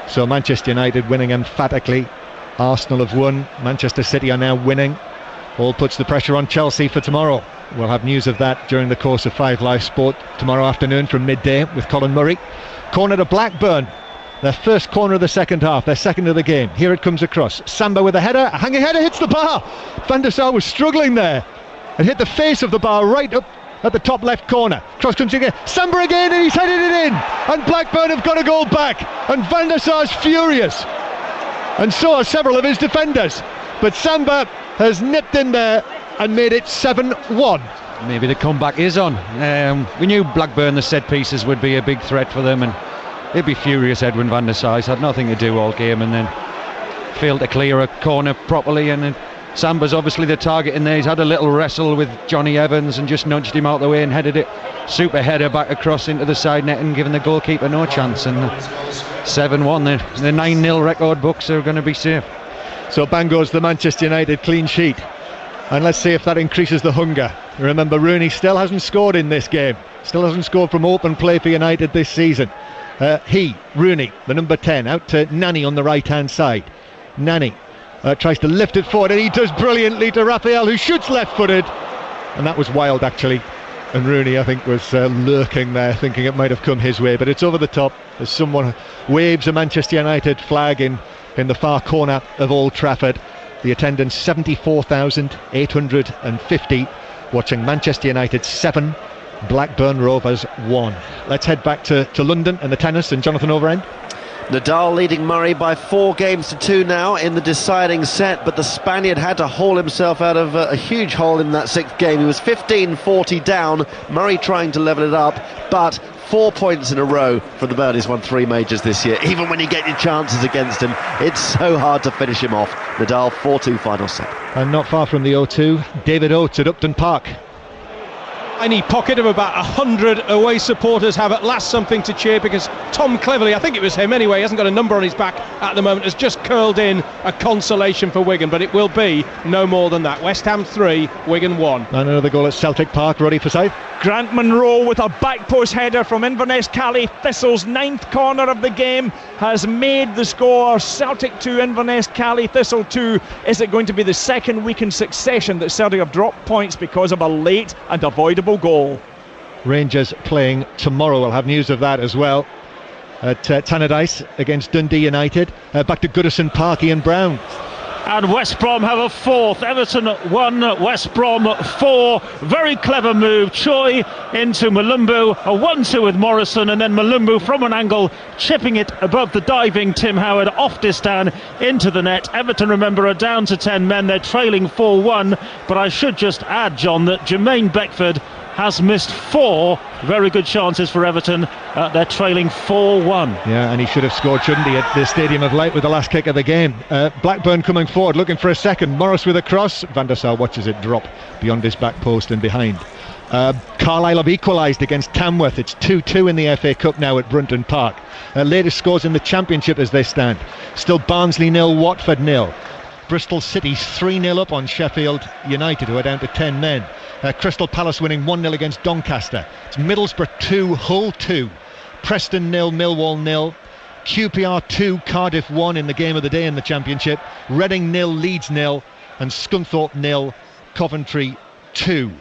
So Manchester United winning emphatically. Arsenal have won. Manchester City are now winning. All puts the pressure on Chelsea for tomorrow. We'll have news of that during the course of 5 Live Sport tomorrow afternoon from midday with Colin Murray. Corner to Blackburn. Their first corner of the second half, their second of the game. Here it comes across. Samba with a header. A hanging header hits the bar. Van der Sar was struggling there. It hit the face of the bar right up at the top left corner. Cross comes again. Samba again, and he's headed it in. And Blackburn have got a goal back. And Van der Sar's furious. And so are several of his defenders. But Samba has nipped in there and made it 7-1. Maybe the comeback is on. We knew Blackburn, the set pieces, would be a big threat for them, and he'd be furious. Edwin van der Sar had nothing to do all game and then failed to clear a corner properly, and then Samba's obviously the target in there. He's had a little wrestle with Johnny Evans and just nudged him out the way and headed it, super header back across into the side net and giving the goalkeeper no chance. And 7-1, the 9-0 record books are going to be safe. So bang goes the Manchester United clean sheet, and let's see if that increases the hunger. Remember, Rooney still hasn't scored in this game, still hasn't scored from open play for United this season. Rooney, the number 10, out to Nani on the right hand side. Nani tries to lift it forward, and he does brilliantly to Raphael, who shoots left footed, and that was wild actually. And Rooney, I think, was lurking there, thinking it might have come his way, but it's over the top as someone waves a Manchester United flag in the far corner of Old Trafford. The attendance 74,850, watching Manchester United 7, Blackburn Rovers 1. Let's head back to London and the tennis and Jonathan Overend. Nadal leading Murray by 4 games to 2 now in the deciding set, but the Spaniard had to haul himself out of a huge hole in that 6th game. He was 15-40 down, Murray trying to level it up, but 4 points in a row from the bird. He's won 3 majors this year. Even when you get your chances against him, it's so hard to finish him off. Nadal 4-2 final set. And not far from the O2, David Oates at Upton Park. tiny pocket of about 100 away supporters have at last something to cheer, because Tom Cleverley, I think it was him anyway, he hasn't got a number on his back at the moment, has just curled in a consolation for Wigan, but it will be no more than that. West Ham 3, Wigan 1. And another goal at Celtic Park. Roddy Forsyth. Grant Munro with a back post header from Inverness Cali. Thistle's 9th corner of the game has made the score. Celtic 2, Inverness Cali, Thistle 2. Is it going to be the second week in succession that Celtic have dropped points because of a late and avoidable goal? Rangers playing tomorrow. We'll have news of that as well at Tannadice against Dundee United. Back to Goodison Park, Ian Brown. And West Brom have a fourth. Everton 1, West Brom 4. Very clever move. Choi into Malumbu. A 1-2 with Morrison, and then Malumbu from an angle, chipping it above the diving Tim Howard off Distan into the net. Everton, remember, are down to 10 men. They're trailing 4-1. But I should just add, John, that Jermaine Beckford has missed 4 very good chances for Everton. They're trailing 4-1. Yeah, and he should have scored, shouldn't he, at the Stadium of Light with the last kick of the game. Blackburn coming forward, looking for a second. Morris with a cross. Van der Sar watches it drop beyond his back post and behind. Carlisle have equalised against Tamworth. It's 2-2 in the FA Cup now at Brunton Park. Latest scores in the Championship as they stand. Still Barnsley 0, Watford 0. Bristol City 3-0 up on Sheffield United, who are down to 10 men. Crystal Palace winning 1-0 against Doncaster. It's Middlesbrough 2, Hull 2. Preston 0, Millwall 0. QPR 2, Cardiff 1 in the game of the day in the Championship. Reading 0, Leeds 0. And Scunthorpe 0, Coventry 2.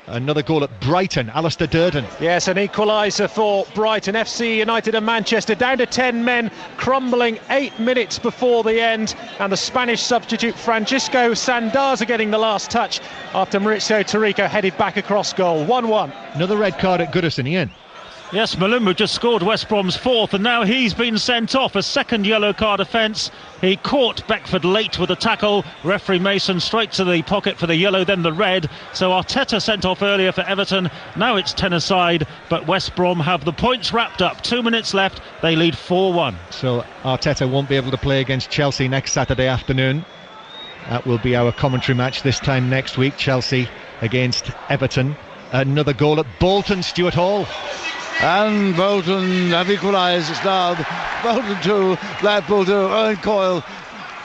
Another goal at Brighton, Alistair Durden. Yes, an equaliser for Brighton. FC United and Manchester down to 10 men, crumbling 8 minutes before the end. And the Spanish substitute Francisco Sandaza getting the last touch after Maurizio Taricco headed back across goal. 1-1. Another red card at Goodison, Ian. Yes, Malumbu just scored West Brom's 4th, and now he's been sent off. A second yellow card offence. He caught Beckford late with a tackle. Referee Mason straight to the pocket for the yellow, then the red. So Arteta sent off earlier for Everton. Now it's 10 aside, but West Brom have the points wrapped up. 2 minutes left. They lead 4-1. So Arteta won't be able to play against Chelsea next Saturday afternoon. That will be our commentary match this time next week. Chelsea against Everton. Another goal at Bolton, Stuart Hall. And Bolton have equalised. It's now Bolton 2, Blackpool 2. Owen Coyle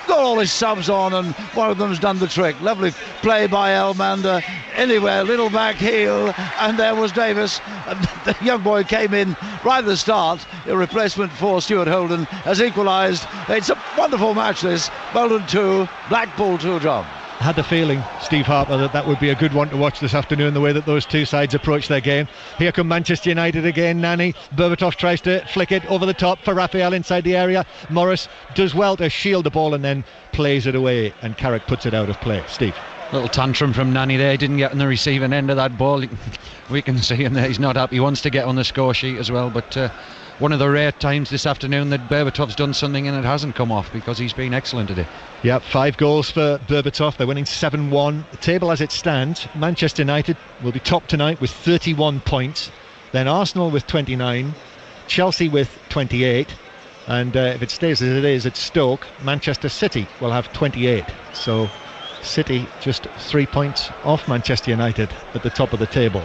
got all his subs on, and one of them's done the trick. Lovely play by Elmander. Anywhere, little back heel, and there was Davis. And the young boy came in right at the start. A replacement for Stuart Holden has equalised. It's a wonderful match, this. Bolton 2, Blackpool 2, John. I had the feeling, Steve Harper, that would be a good one to watch this afternoon, the way that those two sides approach their game. Here come Manchester United again. Nani, Berbatov tries to flick it over the top for Raphael inside the area. Morris does well to shield the ball and then plays it away, and Carrick puts it out of play. Steve. Little tantrum from Nani there. He didn't get on the receiving end of that ball. We can see him there. He's not happy. He wants to get on the score sheet as well, but one of the rare times this afternoon that Berbatov's done something and it hasn't come off, because he's been excellent today. Yeah, 5 goals for Berbatov. They're winning 7-1. The table as it stands, Manchester United will be top tonight with 31 points. Then Arsenal with 29, Chelsea with 28, and if it stays as it is at Stoke, Manchester City will have 28. So City just 3 points off Manchester United at the top of the table.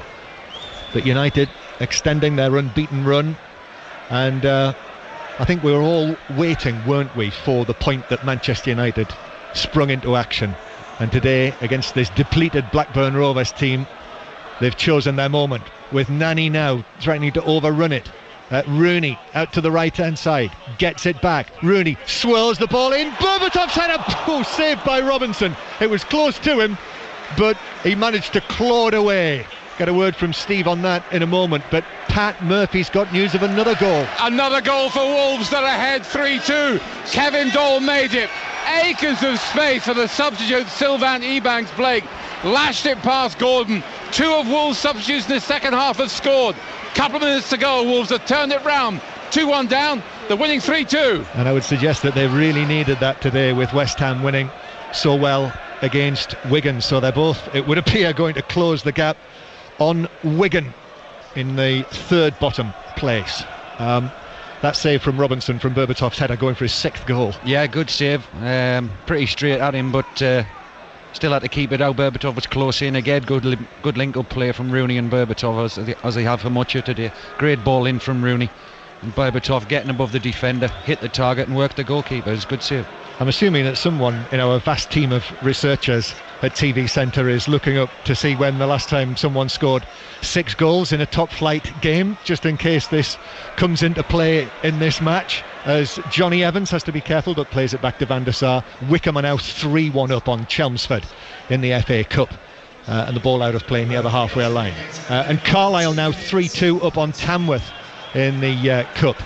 But United extending their unbeaten run, and I think we were all waiting, weren't we, for the point that Manchester United sprung into action. And today, against this depleted Blackburn Rovers team, they've chosen their moment, with Nani now threatening to overrun it. Rooney out to the right-hand side, gets it back. Rooney swirls the ball in. Berbatov's header, saved by Robinson. It was close to him, but he managed to claw it away. Get a word from Steve on that in a moment, but Pat Murphy's got news of another goal. Another goal for Wolves. They're ahead 3-2. Kevin Dole made it. Acres of space for the substitute Sylvain Ebanks-Blake. Lashed it past Gordon. 2 of Wolves' substitutes in the second half have scored. Couple of minutes to go. Wolves have turned it round. 2-1 down. They're winning 3-2. And I would suggest that they really needed that today, with West Ham winning so well against Wigan. So they're both, it would appear, going to close the gap on Wigan in the third bottom place. That save from Robinson from Berbatov's header, going for his 6th goal. Yeah, good save. Pretty straight at him, but Still had to keep it out. Berbatov was close in again. Good link-up play from Rooney and Berbatov as they have for much of today. Great ball in from Rooney. And Berbatov getting above the defender, hit the target and worked the goalkeeper. It's a good save. I'm assuming that someone in our vast team of researchers at TV Centre is looking up to see when the last time someone scored 6 goals in a top flight game, just in case this comes into play in this match, as Johnny Evans has to be careful but plays it back to Van der Sar. Wickham are now 3-1 up on Chelmsford in the FA Cup, and the ball out of play near the halfway line, and Carlisle now 3-2 up on Tamworth in the Cup.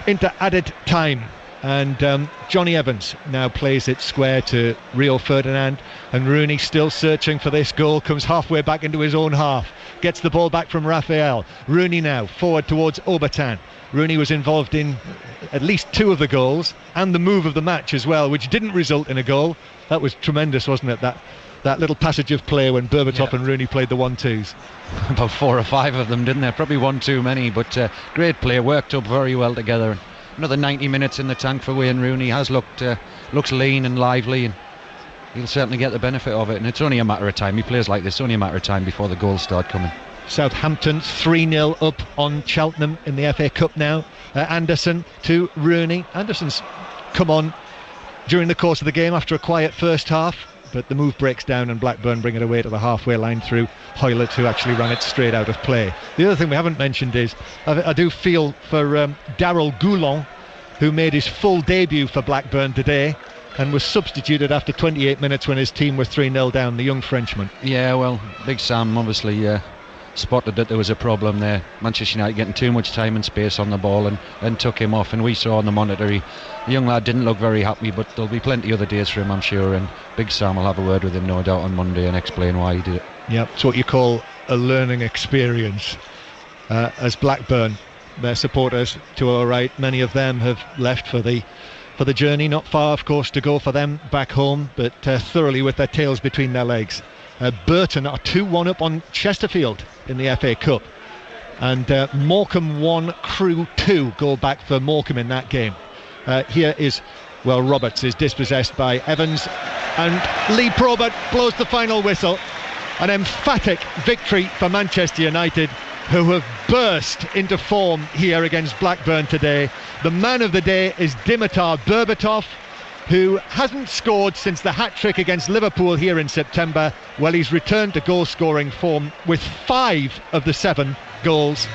Into added time, and Johnny Evans now plays it square to Rio Ferdinand, and Rooney, still searching for this goal, comes halfway back into his own half, gets the ball back from Raphael. Rooney now forward towards Obertan. Rooney was involved in at least 2 of the goals and the move of the match as well, which didn't result in a goal. That was tremendous, wasn't it, that little passage of play when Berbatov and Rooney played the 1-2s. About 4 or 5 of them, didn't there? Probably one too many, but great play, worked up very well together. Another 90 minutes in the tank for Wayne Rooney. Has looks lean and lively, and he'll certainly get the benefit of it. And it's only a matter of time. He plays like this, only a matter of time before the goals start coming. Southampton 3-0 up on Cheltenham in the FA Cup now. Anderson to Rooney. Anderson's come on during the course of the game after a quiet first half, but the move breaks down and Blackburn bring it away to the halfway line through Hoylett, who actually ran it straight out of play. The other thing we haven't mentioned is I do feel for Daryl Goulon, who made his full debut for Blackburn today and was substituted after 28 minutes when his team were 3-0 down, the young Frenchman. Yeah, well, Big Sam obviously spotted that there was a problem there. Manchester United getting too much time and space on the ball and took him off, and we saw on the monitor the young lad didn't look very happy, but there'll be plenty other days for him, I'm sure, and Big Sam will have a word with him no doubt on Monday and explain why he did it. Yep, it's what you call a learning experience. As Blackburn, their supporters to our right, many of them have left for the journey. Not far, of course, to go for them back home, but thoroughly with their tails between their legs. Burton are 2-1 up on Chesterfield in the FA Cup, and Morecambe 1, Crewe 2 go back for Morecambe in that game. Here is, well, Roberts is dispossessed by Evans, and Lee Probert blows the final whistle. An emphatic victory for Manchester United, who have burst into form here against Blackburn today. The man of the day is Dimitar Berbatov, who hasn't scored since the hat-trick against Liverpool here in September. Well, he's returned to goal-scoring form with 5 of the 7 goals.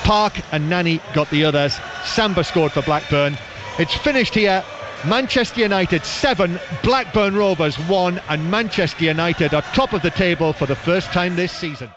Park and Nani got the others. Samba scored for Blackburn. It's finished here. Manchester United 7, Blackburn Rovers 1, and Manchester United are top of the table for the first time this season.